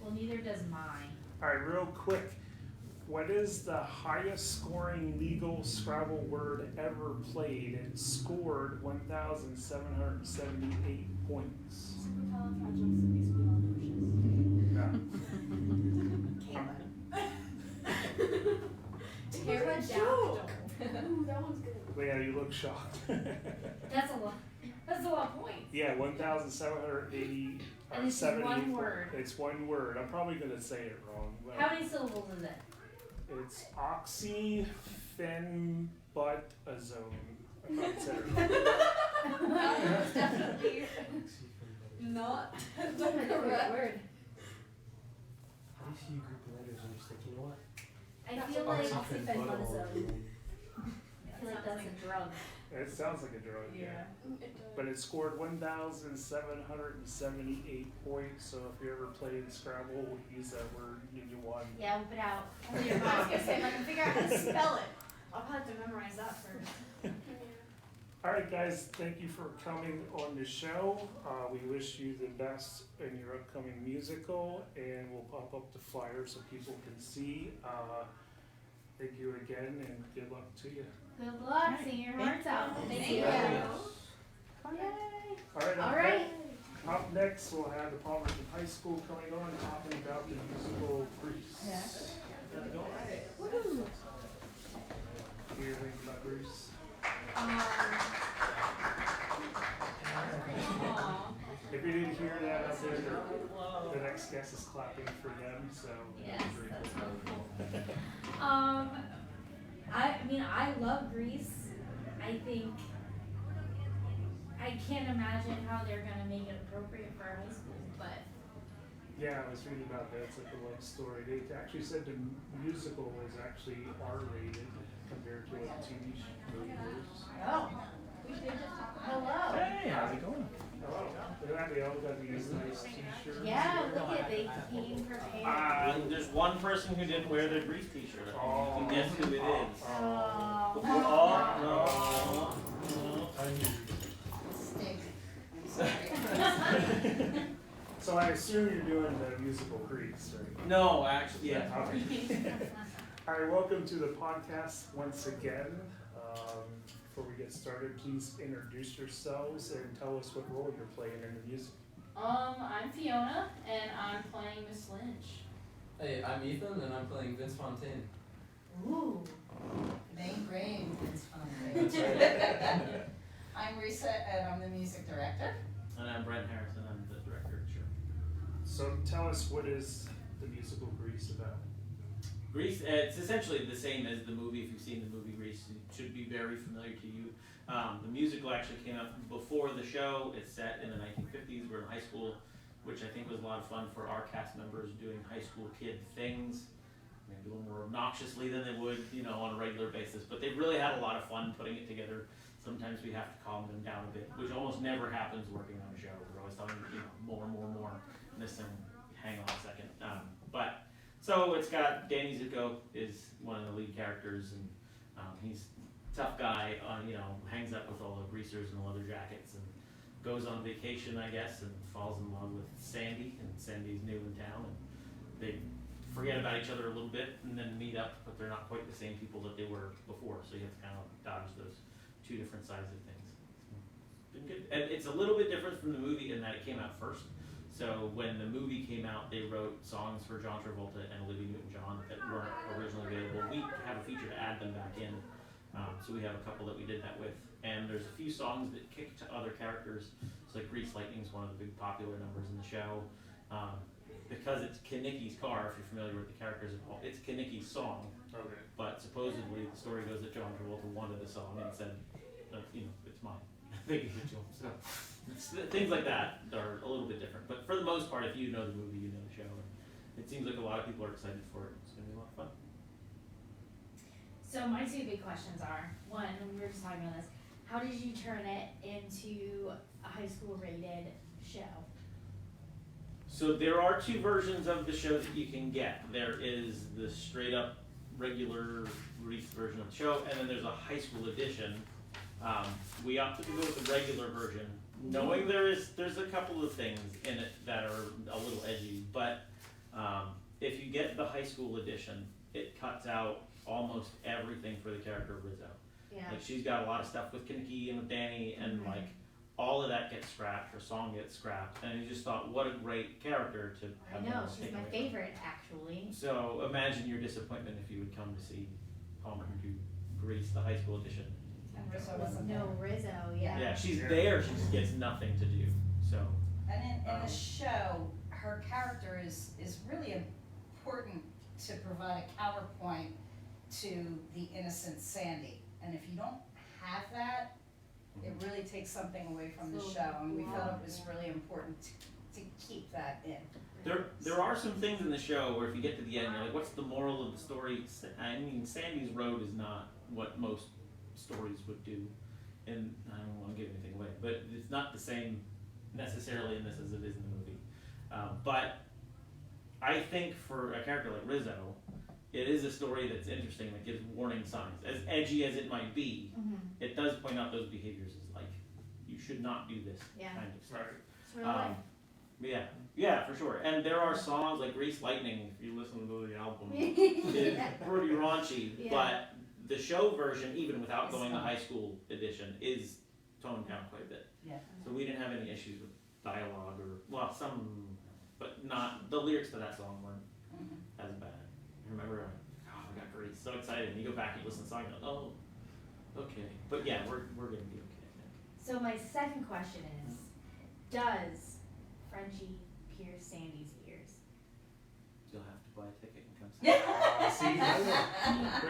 Well, neither does mine.
Alright, real quick. What is the highest scoring legal Scrabble word ever played? It scored 1,778 points. No.
Caitlin.
that one's good.
Yeah, you look shocked.
That's a lot. That's a lot of points.
Yeah, 1,780.
And it's just one word.
It's one word. I'm probably gonna say it wrong. But
How many syllables is it?
it's oxyphenbutazone. I probably said it wrong.
That was definitely not
That's a great
correct.
word.
How do you see a group of letters and you're just like, you know what?
I feel like
Oxyphenbutazone.
I feel like that's a drug.
It sounds like a drug, yeah.
It does.
But it scored 1,778 points. So if you ever played Scrabble, we use that word and you won.
Yeah, whip it out. Only
I
your
was
mom.
gonna say, if I can figure out how to spell it, I'll probably have to memorize that first.
Yeah.
All right, guys, thank you for coming on the show. We wish you the best in your upcoming musical, and we'll pop up the flyer so people can see. Thank you again, and good luck to you.
Good luck. Sing your hearts out.
Thank
you.
you.
Yay.
All right,
All right.
Up next, we'll have the Palmerton High School coming on, talking about the musical Grease.
Woohoo.
Do you think about Grease? If you didn't hear that out there, the next guest is clapping for them, so.
Yes, that's really cool. I mean, I love Grease. I think I can't imagine how they're gonna make it appropriate for high school, but
Yeah, I was reading about that. It's like a love story. They actually said the musical was actually R-rated compared to what the TV movie was.
oh, hello.
Hey, how's it going?
Hello. They all got these nice t-shirts.
Yeah, look at they came prepared.
There's one person who didn't wear their Grease t-shirt. You can guess who it is.
Oh.
So I assume you're doing the musical Grease, right?
No, actually, yeah.
Okay. All right, welcome to the podcast once again. Before we get started, please introduce yourselves and tell us what role you're playing in the music.
I'm Fiona, and I'm playing Miss Lynch.
Hey, I'm Ethan, and I'm playing Vince Fontaine.
Ooh, name brave, it's fun. I'm Risa, and I'm the music director.
And I'm Brent Harrison. I'm the director of the show.
So tell us, what is the musical Grease about?
Grease, it's essentially the same as the movie. If you've seen the movie Grease, it should be very familiar to you. The musical actually came out before the show. It's set in the 1950s. We're in high school, which I think was a lot of fun for our cast members doing high school kid things. Maybe a little more obnoxiously than they would, on a regular basis. But they really had a lot of fun putting it together. Sometimes we have to calm them down a bit, which almost never happens working on a show. We're always telling them, more. And this thing, hang on a second. So it's got Danny Zuko is one of the lead characters, and he's a tough guy. Hangs up with all the greasers and leather jackets, and goes on vacation, I guess, and falls in love with Sandy. And Sandy's new in town, and they forget about each other a little bit, and then meet up, but they're not quite the same people that they were before. So you have to kind of dodge those two different sides of things. It's been good, and it's a little bit different from the movie in that it came out first. So when the movie came out, they wrote songs for John Travolta and Olivia Newton-John that weren't originally available. We have a feature to add them back in, so we have a couple that we did that with. And there's a few songs that kick to other characters. So like Grease Lightning is one of the big popular numbers in the show. Because it's Kanicki's car, if you're familiar with the characters at all, it's Kanicki's song.
Okay.
But supposedly the story goes that John Travolta wanted the song and said, it's mine. They gave it to him. So things like that are a little bit different. But for the most part, if you know the movie, you know the show. And it seems like a lot of people are excited for it. It's going to be a lot of fun.
So my two big questions are, one, we were just talking about this, how did you turn it into a high school rated show?
So there are two versions of the show that you can get. There is the straight up regular Grease version of the show, and then there's a high school edition. We opted to go with the regular version, knowing there's a couple of things in it that are a little edgy, but if you get the high school edition, it cuts out almost everything for the character of Rizzo.
Yeah.
Like she's got a lot of stuff with Kanicki and with Danny, and like all of that gets scrapped, her song gets scrapped, and you just thought, what a great character to have.
I know, she's
taken
my
away from.
favorite actually.
So imagine your disappointment if you would come to see Palmerton do Grease, the high school edition.
And Rizzo wasn't there.
No, Rizzo, yeah.
Yeah, she's there, she just gets nothing to do, so.
And in the show, her character is really important to provide a counterpoint to the innocent Sandy. And if you don't have that, it really takes something away from the show, and we felt it was really important to keep that in.
There are some things in the show where if you get to the end, you're like, what's the moral of the story? I mean, Sandy's road is not what most stories would do, and I don't want to give anything away, but it's not the same necessarily in this as it is in the movie. But I think for a character like Rizzo, it is a story that's interesting, that gives warning signs. As edgy as it might be, it does point out those behaviors as like, you should not do this kind of stuff. Yeah, for sure. And there are songs like Grease Lightning, if you listen to the album, it's pretty raunchy, but the show version, even without going to high school edition, is toned down quite a bit.
Yeah.
So we didn't have any issues with dialogue or, well, some, but not, the lyrics to that song weren't as bad. I remember, I got Grease, so excited, and you go back and you listen to the song, and you're like, oh, okay. But yeah, we're gonna be okay, I think.
So my second question is, does Frenchie pierce Sandy's ears?
You'll have to buy a ticket and come see it.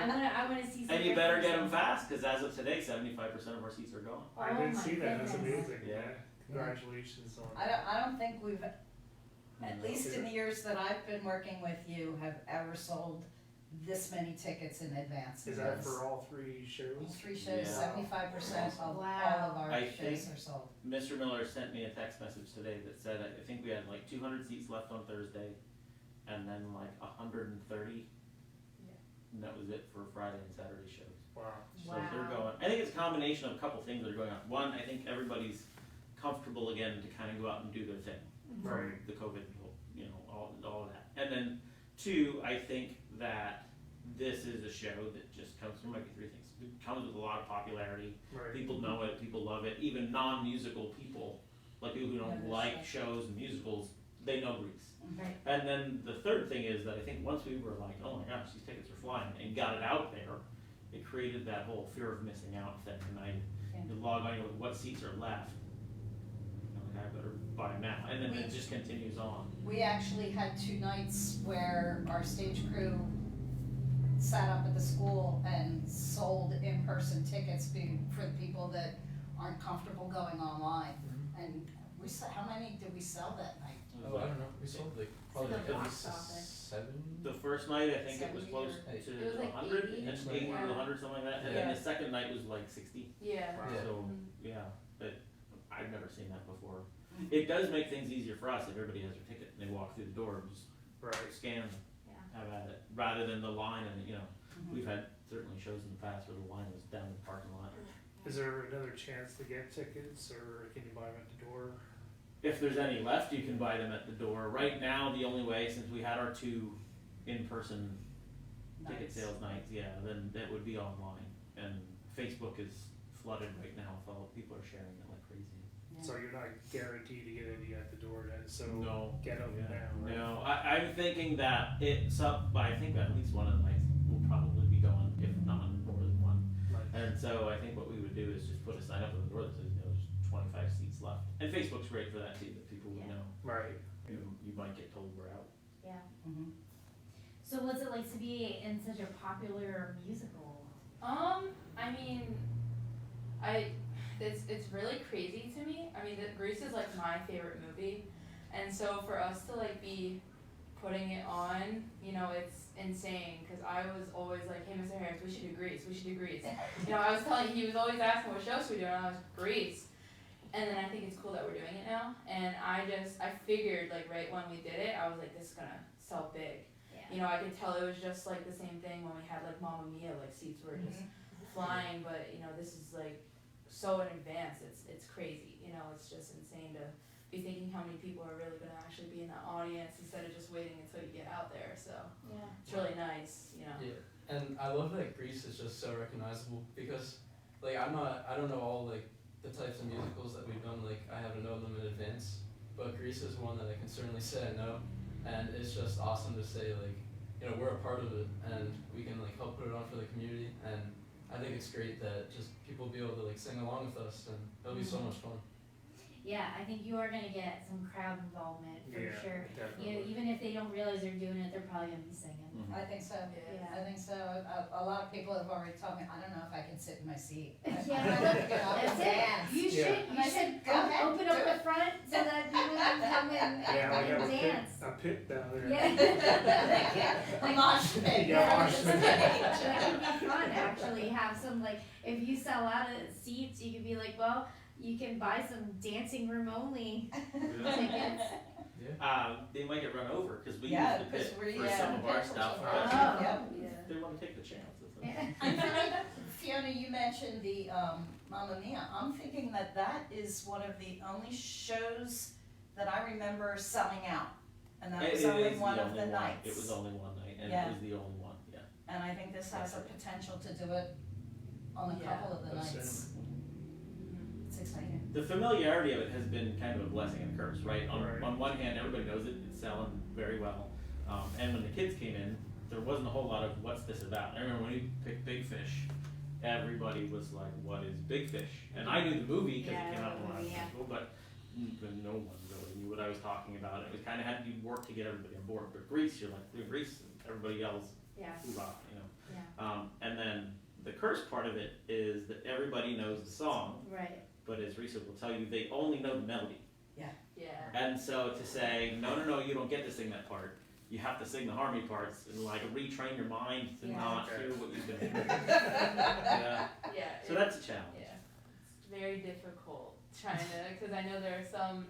I wanna see some.
And you better get them fast, because as of today, 75% of our seats are gone.
I did see that, that's
goodness.
amazing, yeah. Congratulations on
I don't think we've, at least in the years that I've been working with you, have ever sold this many tickets in advance.
Is that for all 3 shows?
All 3 shows,
Yeah.
75% of all of our
I
shows
think
are sold.
Mr. Miller sent me a text message today that said, I think we had like 200 seats left on Thursday, and then like 130. And that was it for Friday and Saturday shows.
Wow.
So they're going. I think it's a combination of a couple things that are going on. One, I think everybody's comfortable again to kind of go out and do their thing. From the COVID, all of that. And then 2, I think that this is a show that just comes, there might be 3 things. It comes with a lot of popularity.
Right.
People know it, people love it. Even non-musical people, like people who don't like shows and musicals, they know Grease.
Right.
And then the third thing is that I think once we were like, oh my gosh, these tickets are flying, and got it out there, it created that whole fear of missing out thing. And I log on with what seats are left. I'm like, I better buy them now. And then it just continues on.
We actually had 2 nights where our stage crew sat up at the school and sold in-person tickets for the people that aren't comfortable going online. And we how many did we sell that night?
Oh, I don't know. We sold like probably
like the
at
box
least
office.
7.
The first night, I think it was
70
close
or-
to
it was like
100,
80.
and 80 to 100, something like that. And then the second night was like 60.
Yeah.
Wow.
Yeah.
So, yeah, but I've never seen that before. It does make things easier for us if everybody has their ticket and they walk through the door and just scan, have at it, rather than the line. And we've had certainly shows in the past where the line was down in the parking lot.
Is there another chance to get tickets, or can you buy them at the door?
If there's any left, you can buy them at the door. Right now, the only way, since we had our 2 in-person ticket sales nights, then that would be online. And Facebook is flooded right now with all people are sharing it like crazy.
So you're not guaranteed to get any at the door then, so
No.
get them now, right?
No, I'm thinking that it's up, but I think at least one of the nights will probably be going, if not more than one. And so I think what we would do is just put a sign up at the door that says, there's 25 seats left. And Facebook's great for that too, that people would know.
Right.
You might get told we're out.
Yeah. So what's it like to be in such a popular musical?
I mean, it's really crazy to me. I mean, Grease is like my favorite movie, and so for us to like be putting it on, it's insane. Cause I was always like, hey, Mr. Harris, we should do Grease. I was telling he was always asking what shows we do, and I was Grease. And then I think it's cool that we're doing it now. And I figured like right when we did it, I was like, this is gonna sell big.
Yeah.
I could tell it was just like the same thing when we had like Mamma Mia, like seats were just flying, but this is like so in advance, it's crazy, it's just insane to be thinking how many people are really gonna actually be in that audience instead of just waiting until you get out there, so it's really nice,
Yeah, and I love that Grease is just so recognizable because like I don't know all like the types of musicals that we've done, like I haven't known them in advance, but Grease is one that I can certainly say I know, and it's just awesome to say like, we're a part of it and we can like help put it on for the community, and I think it's great that just people will be able to like sing along with us, and it'll be so much fun.
Yeah, I think you are gonna get some crowd involvement for
Yeah,
sure.
definitely.
Even if they don't realize they're doing it, they're probably gonna be singing.
I think so.
Yeah.
I think so. A lot of people have already told me, I don't know if I can sit in my seat.
Yeah,
I'd like to get up
that's
and
it.
dance.
You
Yeah.
should,
And I said, go ahead,
open
do
up
it.
the front so that people can come in
Yeah, like
and
have
dance.
a pit down there.
Yeah.
A mosh pit.
Yeah, mosh pit.
That could be fun, actually, have some, like, if you sell out of seats, you could be like, well, you can buy some dancing room only tickets.
They might get run over, cause we
Yeah,
use the pit
'cause we're
for
using
some
the
of our
pit for
stuff,
some
but
Oh.
Yep.
they wanna take the chances.
I'm thinking, Fiona, you mentioned the Mamma Mia. I'm thinking that is one of the only shows that I remember selling out. And that was only one of the nights.
It was only one night, and
Yeah.
it was the only one, yeah.
And I think this has a potential to do it on a couple of the
That's
nights. It's exciting.
The familiarity of it has been kind of a blessing and a curse, right?
Right.
On one hand, everybody knows it, it's selling very well. And when the kids came in, there wasn't a whole lot of what's this about. I remember when we picked Big Fish, everybody was like, what is Big Fish? And I knew the movie because
Yeah,
it came
I
out
know
when I
the
was
movie,
in school, but no one really knew what I was talking about. It kind of had to be work to get everybody on board. But Grease, you're like, Grease, and everybody yells,
Yeah.
hoorah, you know.
Yeah.
And then the curse part of it is that everybody knows the song,
Right.
but as Risa will tell you, they only know the melody.
Yeah.
And so to say, no, you don't get to sing that part. You have to sing the harmony parts and like retrain your mind to
Yeah.
not hear what you've been hearing. Yeah.
Yeah.
So that's a challenge.
Yeah. It's very difficult trying to, because I know there are some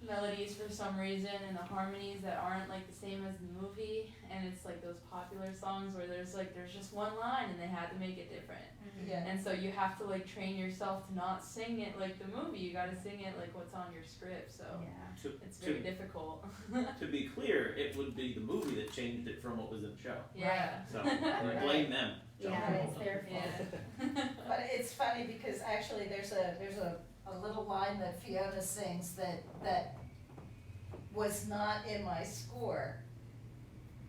melodies for some reason and the harmonies that aren't like the same as the movie, and it's like those popular songs where there's just one line and they had to make it different.
Yeah.
And so you have to like train yourself to not sing it like the movie. You got to sing it like what's on your script. So
Yeah.
it's very difficult.
To be clear, it would be the movie that changed it from what was in the show.
Yeah.
So we blame them.
Yeah, it's their fault.
Yeah.
But it's funny because actually there's a little line that Fiona sings that was not in my score.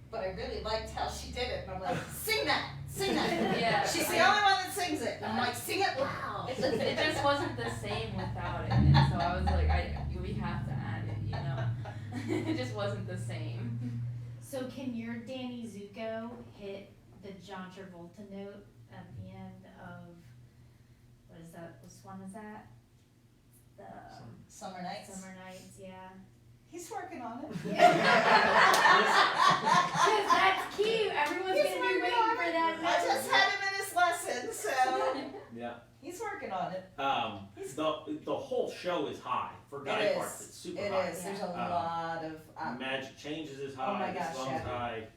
But I really liked how she did it. And I'm like, sing that.
Yeah.
She's the only one that sings it. And I'm like, sing it loud.
It just wasn't the same without it, and so I was like, we have to add it, you know. It just wasn't the same.
So can your Danny Zuko hit the John Travolta note at the end of, what is that, which one is that? The
Summer Nights.
Summer Nights, yeah.
He's working on it.
Cause that's cute, everyone's
He's
gonna be
working
waiting
on
for
it.
that
I
note.
just had him in his lesson, so
Yeah.
he's working on it.
The whole show is high for guy
It
parts.
is.
It's super
It
high.
is. There's a lot of.
Magic Changes is
Oh my
high.
gosh,
The song's
yeah.
high.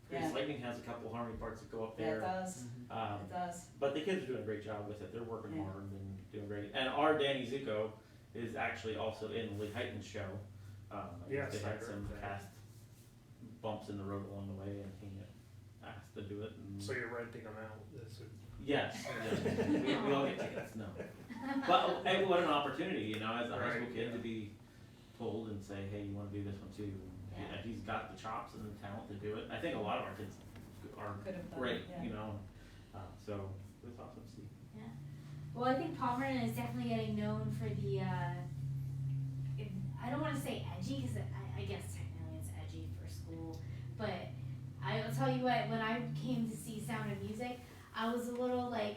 Grease
Yeah.
Lightning has a couple harmony parts that go up
Yeah,
there.
it does.
Um,
It does.
But the kids are doing a great job with it. They're working
Yeah.
hard and doing great. And our Danny Zuko is actually also in the Lehighton show.
Yes,
they
I
had
heard
some
that.
cast bumps in the road along the way, and he asked to do it. And
So you're renting them out. This would,
yes, we all get tickets. No, but hey, what an opportunity, you know, as a high
Right,
school kid
yeah.
to be pulled and say, hey, you want to do this one too. And,
Yeah.
he's got the chops and the talent to do it. I think a lot of our kids are
Could have done
great,
it, yeah.
you know. So it was awesome to see.
Well, I think Palmerton is definitely getting known for the, I don't wanna say edgy, cause I guess technically it's edgy for school, but I'll tell you what, when I came to see Sound of Music, I was a little like,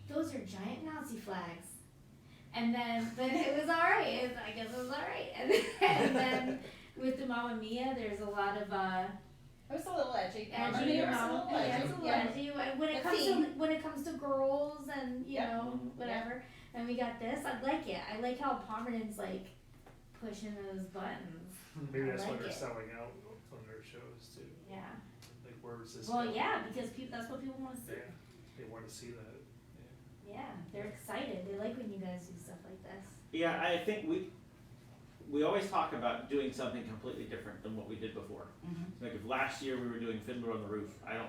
those are giant Nazi flags. And then, but it was alright, I guess it was alright, and then with the Mamma Mia, there's a lot of,
It was a little edgy.
edgy,
It was a little
yeah,
edgy.
it's a little
Yeah.
edgy.
The
When it comes to girls and you
Yep.
know whatever, and we got this. I like it. I like how Palmerton's like pushing those buttons.
maybe
I
that's why
like
they're
it.
selling out on their shows too.
Yeah.
Like, where's this?
Well,
going?
yeah, because that's what people want to see.
Yeah, they want to see that.
Yeah, they're excited. They like when you guys do stuff like this.
Yeah, I think we always talk about doing something completely different than what we did before.
Mm-hmm.
Like if last year we were doing Fiddler on the Roof, I don't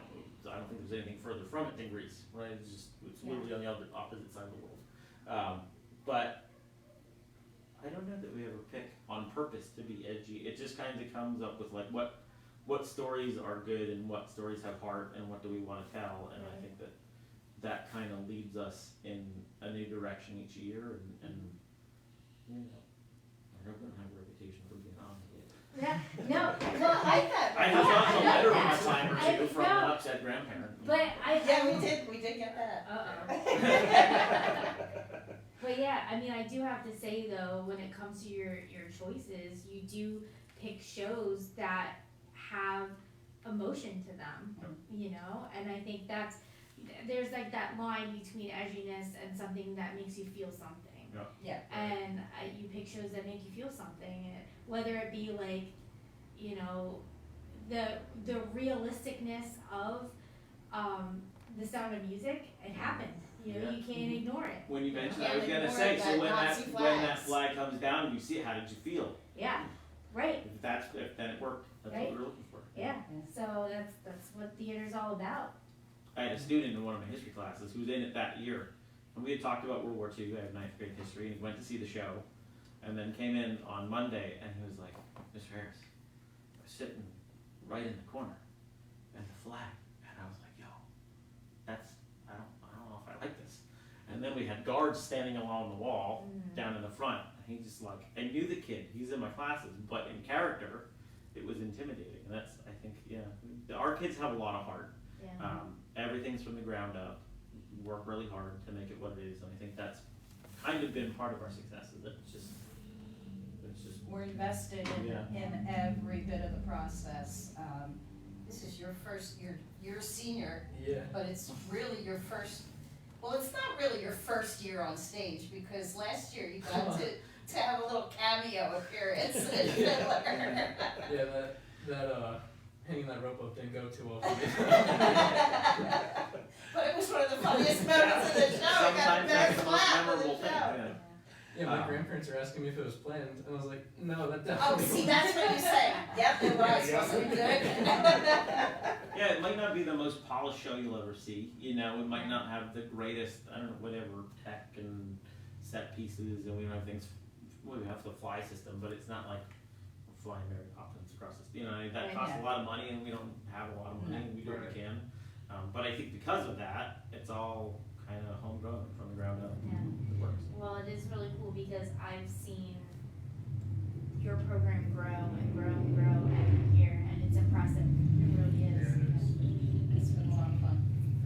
think there's anything further from it than Grease, right? It's literally on the opposite side of the world. But I don't know that we ever pick on purpose to be edgy. It just kind of comes up with like what stories are good and what stories have heart and what do we want to tell. And I think that that kind of leads us in a new direction each year, and you know, we're gonna have a reputation for being on it.
Yeah, no, well,
I have gotten a letter from a time or two from an upset grandparent.
But
Yeah, we did get that.
But yeah, I mean, I do have to say though, when it comes to your choices, you do pick shows that have emotion to them, you know, and I think there's like that line between edginess and something that makes you feel something.
Yeah.
And you pick shows that make you feel something, and whether it be like, you know, the realisticness of The Sound of Music, it happened. You know, you can't ignore it.
When you mentioned that, I was gonna say, so when that flag comes down and you see it, how did you feel?
Yeah, right.
If then it worked. That's
Right.
what we're looking for.
Yeah. So that's what theater's all about.
I had a student in one of my history classes who was in it that year, and we had talked about World War II. I have 9th grade history, and he went to see the show, and then came in on Monday, and he was like, "Mr. Harris, I was sitting right in the corner, and the flag," and I was like, "Yo, I don't know if I like this." And then we had guards standing along the wall down in the front, and he just like, I knew the kid, he's in my classes, but in character, it was intimidating, and that's, I think, our kids have a lot of heart.
Yeah.
Everything's from the ground up, work really hard to make it what it is, and I think that's kind of been part of our success, is that it's just
We're invested in every bit of the process. This is your first, you're a senior, but it's really your first, well, it's not really your first year on stage, because last year you got to have a little cameo appearance in Fiddler.
Yeah, that hanging that rope up didn't go too well for me.
But it was one of the funniest moments of the show.
Sometimes that's the most memorable thing.
Yeah, my grandparents were asking me if it was planned, and I was like, no, that
Oh,
definitely
see, that's what you say. Yep, it was. Wasn't it good?
Yeah, it might not be the most polished show you'll ever see. You know, it might not have the greatest, I don't know, whatever, tech and set pieces, and we don't have things, well, we have the fly system, but it's not like we're flying Mary Poppins across the, you know, that costs a lot of money, and we don't have a lot of money, and we do what we can. But I think because of that, it's all kind of homegrown from the ground up.
Yeah.
It works.
Well, it is really cool because I've seen your program grow and grow and grow every year, and it's impressive. It really is.
It's been a lot of fun.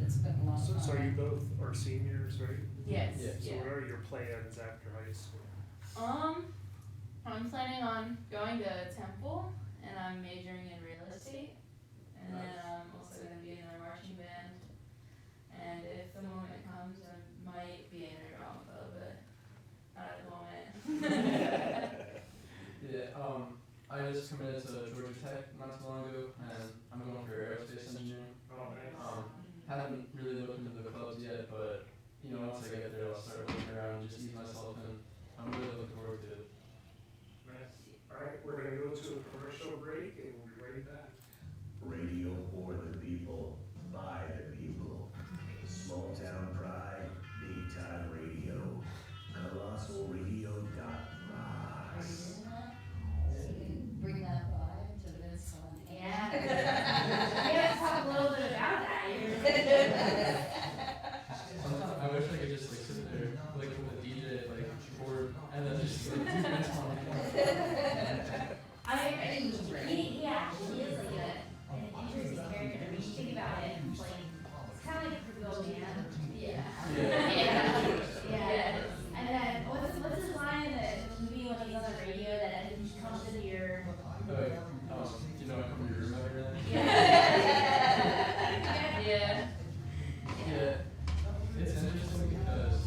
It's been a lot of fun.
So you both are seniors, right?
Yes.
So what are your plans after high school?
I'm planning on going to Temple, and I'm majoring in real estate, and then I'm also going to be in a marching band, and if the moment comes, I might be in a drama club, but not at the moment.
I just committed to Georgia Tech not too long ago, and I'm going for aerospace engineering.
Oh, nice.
Haven't really looked into the clubs yet, but you know, once I get there, I'll start looking around and just ease myself in. I'm really looking forward to it.
Nice. All right, we're gonna go to a commercial break, and we'll be right back.
Radio for the people, by the people. Small town pride, big time radio. ColossalRadio.rocks.
Bring that vibe to this one.
Yeah. Yeah, talk a little bit about that.
I wish I could just like sit there, like with a DJ, like board, and then just like do this one.
He actually is like an interesting character. When you think about it, like it's kind of like a typical man. Yeah. And then what's his line in the movie when he's on the radio that comes into your
Do you know I come to your room every night?
Yeah.
It's interesting because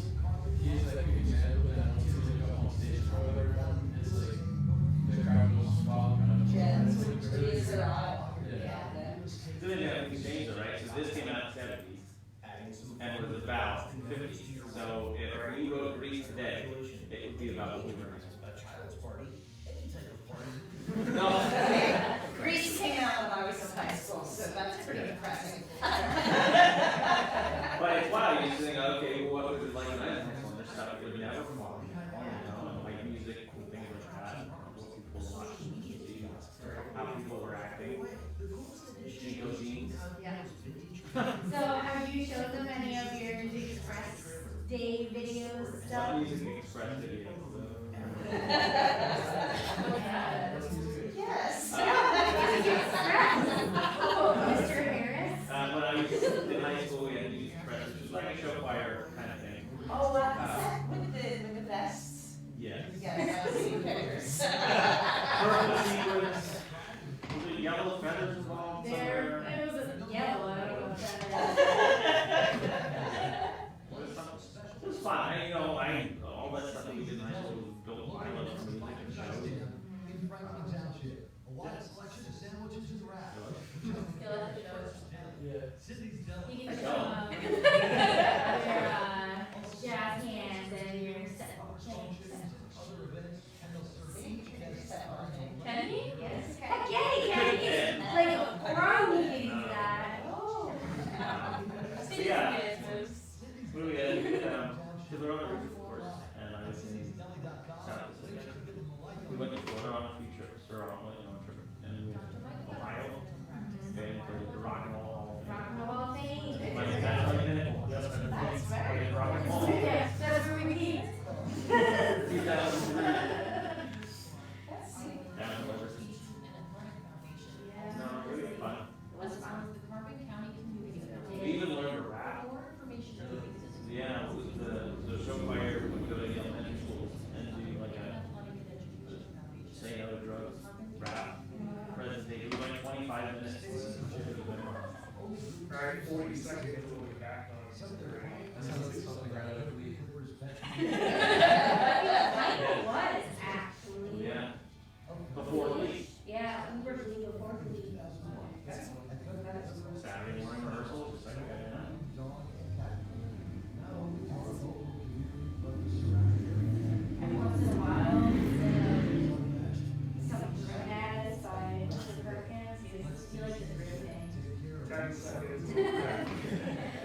he's like a good example, and when he's like up on stage or whatever, it's like the crowd goes wild.
Yeah,
It's like very,
it's a lot.
So then you have to change it, right? So this came out in the 70s, and it was about 50s. So if we wrote Grease today, it would be about a woman. No.
Grease came out when I was in high school, so that's pretty depressing.
But it's wild, you just think, okay, what was it like when I was in high school? There's stuff that we never from all, you know, and like music, and things like that, what people watched, how people were acting. Jingo jeans.
Yeah. So have you showed them any of your
What music we express to you?
Yes.
Mr. Harris?
When I was in high school, we had music express, which was like a show choir kind of thing.
Oh, is that with the vests?
Yes.
Yes, I've seen pictures.
Purple sequins. Was it yellow feathers involved somewhere?
It was yellow.
It was fun. All that stuff that we did in high school was built my love for music and shows.
In Franklin Township, a wide selection of sandwiches and wraps.
Yeah.
Sydney's Deli.
You can your jazz hands and your set
Other events, and they'll serve each guest
Can he? Yes. Heck yeah, he can. He's like a pro, he can do that. Oh.
So yeah, we had, because we're on the roof, of course, and I was in South Pacific. We went to Florida on a few trips, or on a trip, and we went to Ohio, and played the Rock and Roll.
Rock and Roll thing.
Like, that's like an animal. Yes, and
That's
then
very
played Rock and Roll.
Yeah, that's where we meet.
2003.
That's
Down in Overseas. No, it was fun. We even learned to rap. Yeah, the show choir would go to the elementary schools and do like say other drugs, rap, presentation. We went 25 minutes.
Alright, 40 seconds, we'll be back on something.
That sounds like something right out of Glee.
It was actually.
Yeah. Before Lee.
Yeah, we were before we.
Saturday morning rehearsal, just like
Every once in a while, some Grenades by Mr. Perkins, he likes his real thing.
10 seconds.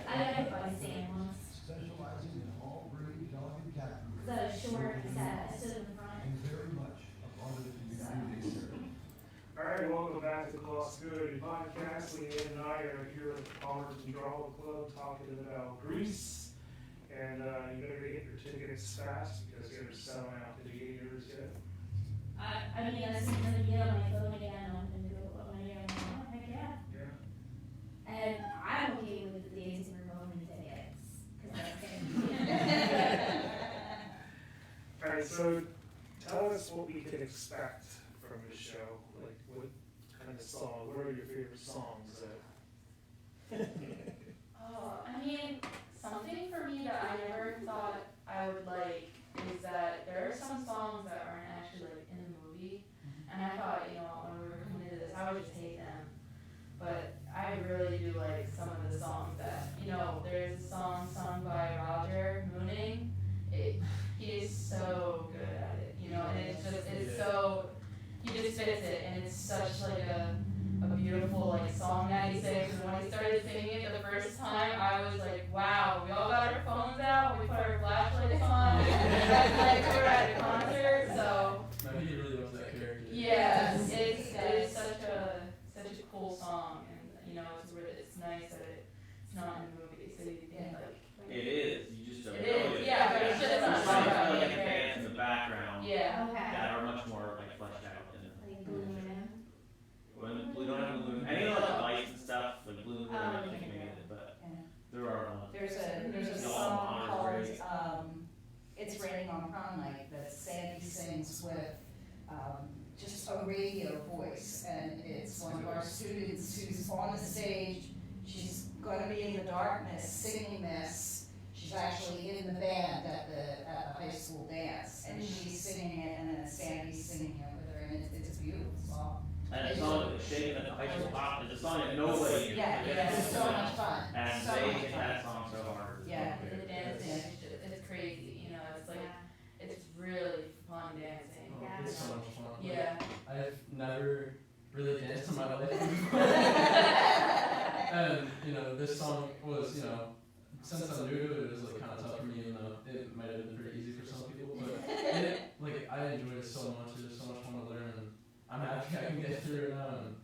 I like by Sam once.
Specializing in all breed dog and cat food.
The short set, stood in the front.
And very much a part of the community they serve.
Alright, welcome back to Gloss Good Podcast. Leanne and I are here at the Palmerton Drama Club talking about Grease. And you better get your tickets fast because they're selling out to the gators yet.
I mean, I see another deal on my phone again, I'm gonna go up my ear, heck yeah.
Yeah.
And I'm okay with the days we're rolling tickets, cause that's
Alright, so tell us what we can expect from this show. Like, what kind of song, what are your favorite songs that?
I mean, something for me that I never thought I would like is that there are some songs that aren't actually like in the movie, and I thought, when we were coming into this, I would just hate them. But I really do like some of the songs that, there's a song sung by Roger Mooning. He is so good at it, and it's so, he just fits it, and it's such like a beautiful like song that he sings. And when he started singing it the first time, I was like, wow, we all got our phones out, we put our flashlights on, and like we were at a concert, so.
No, he really loves that character.
Yes, it's such a cool song, and it's nice that it's not in the movie, so you think like.
It is. You just don't
It
know
is,
it.
yeah, but it's just not
Songs
about
like
it,
in bands in the background.
Yeah.
Okay.
That are much more like fleshed out than
Like Blue Moon.
when Blue don't have Blue. Any of the lights and stuff, like Blue Moon, I don't think made it, but there are a lot.
There's a
No,
song
Honor's
called
great.
It's Raining on Prom Night that Sandy sings with just a radio voice, and it's one of our students who's on the stage. She's going to be in the darkness singing this. She's actually in the band at the high school dance, and she's singing it, and then Sandy's singing it with her, and it's a beautiful song.
And it's on Shaking at the High School Pop. It's a song that nobody.
Yeah, it's so much fun.
And
So
they
much
hit
fun.
that song so hard.
Yeah.
And the dancing is just, it's crazy, it's like, it's really fun dancing.
Yeah.
It's so much fun.
Yeah.
I've never really danced in my life. And, this song was, since I'm new to it, it was like kind of tough for me, it might have been pretty easy for some people, but I enjoyed it so much. It was so much fun to learn, and I'm happy I can get through it now, and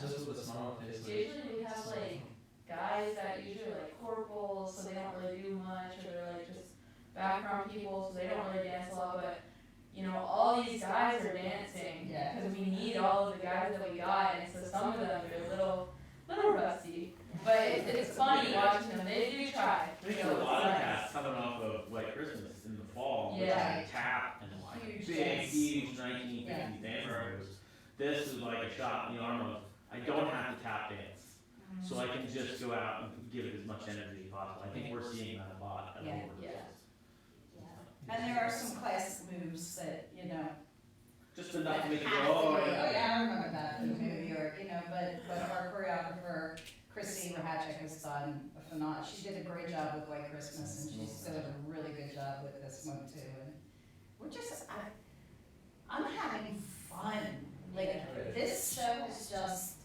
just with a smile on my face.
Usually we have like guys that usually are like corporals, so they don't really do much, or they're like just background people, so they don't really dance a lot, but you know, all these guys are dancing because we need all of the guys that we got, and so some of them are a little rusty, but it's funny watching them. They do try.
I think a lot of cats coming off of White Christmas in the fall, which is a tap and like big, huge 1950s dance numbers. This is like a shot in the arm of I don't have to tap dance, so I can just go out and give it as much energy as possible. I think we're seeing that a lot.
And there are some classic moves that, you know.
Just enough to make it go,
oh yeah, I remember that in the movie, or, you know, but our choreographer, Chrissy Rahachek, has done a phenomenal, she did a great job with White Christmas, and she's doing a really good job with this one too, and we're just, I'm having fun. Like, this show is just,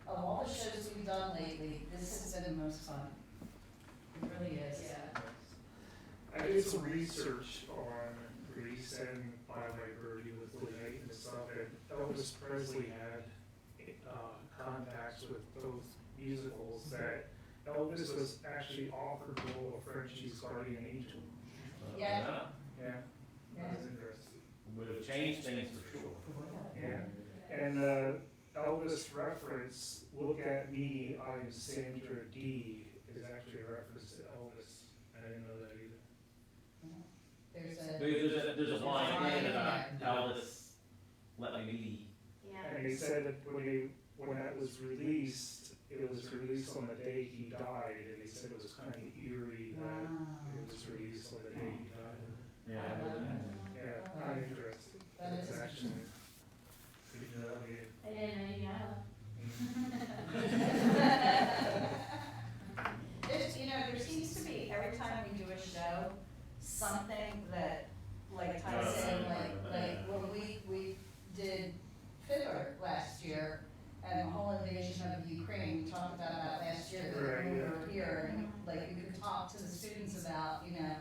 of all the shows we've done lately, this has been the most fun. It really is.
I did some research on Grease and Bye Bye Birdie with Lehighton and stuff, and Elvis Presley had contacts with both musicals that Elvis was actually offered the role of Frenchie's guardian angel.
Yeah.
That was interesting.
Would have changed things for sure.
Yeah. And Elvis reference, "Look at me, I'm Sandra D," is actually a reference to Elvis. I didn't know that either.
There's a line in it, Elvis, let me be.
And they said that when that was released, it was released on the day he died, and they said it was kind of eerie that it was released on the day he died. Yeah, kind of interesting. It's actually,
I didn't know you
There's, you know, there seems to be, every time we do a show, something that, like Ty said, like when we did Fiddler last year, and the whole invasion of Ukraine, we talked about that last year, when we were here, and like we could talk to the students about, you know,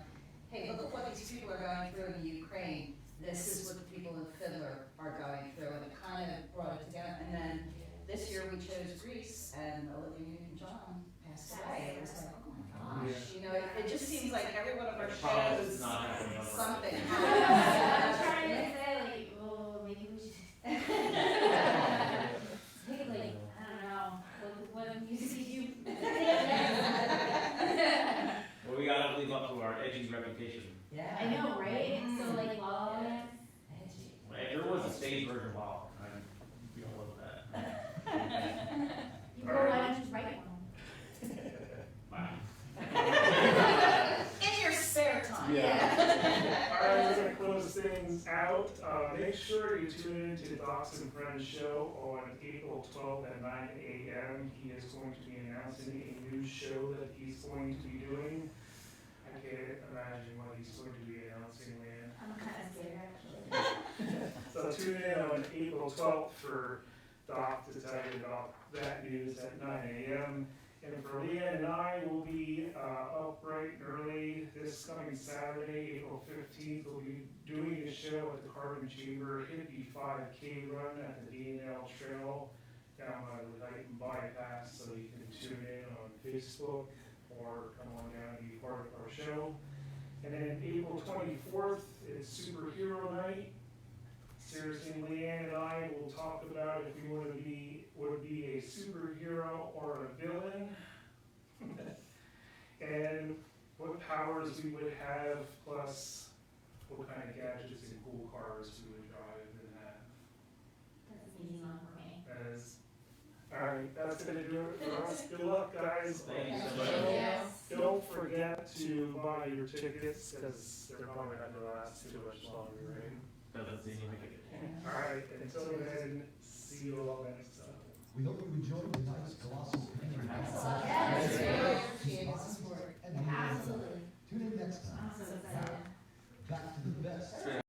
hey, look at what these people are going through in the Ukraine. This is what the people in Fiddler are going through, and it kind of brought it together. And then this year we chose Grease, and Olivia Newton-John passed away. It was like, oh my gosh, you know, it just seems like every one of our shows, something
I'm trying to say, like, well, maybe we should take, like, I don't know, what music you
Well, we gotta live up to our edgy reputation.
Yeah.
I know, right? So, like, lawless.
There was a stage version of Wow. We don't love that.
You go, why don't you just write one?
In your spare time.
Alright, we're gonna close things out. Make sure you tune in to the Docs and Friends show on April 12th at 9 a.m. He is going to be announcing a new show that he's going to be doing. I can't imagine what he's going to be announcing, man.
I'm kind of scared, actually.
So tune in on April 12th for Doc to tell you about that news at 9 a.m. And for Leanne and I, will be up bright and early this coming Saturday, April 15th. We'll be doing a show at the Carbon Chamber Hippie 5K run at the D&L Trail down by the Lehighton bypass, so you can tune in on Facebook or come on down and be part of our show. And then April 24th is Superhero Night. Seriously, Leanne and I will talk about if you want to be a superhero or a villain, and what powers we would have, plus what kind of gadgets and cool cars we would drive and have.
That's an easy one for me.
That is, alright, that's gonna do it for us. Good luck, guys.
Thank you so much.
Yes.
Don't forget to buy your tickets, because they're probably not gonna last too much longer, right?
Doesn't seem like it.
Alright, until then, see you all next time.
We hope you enjoyed tonight's Colossal Community Podcast.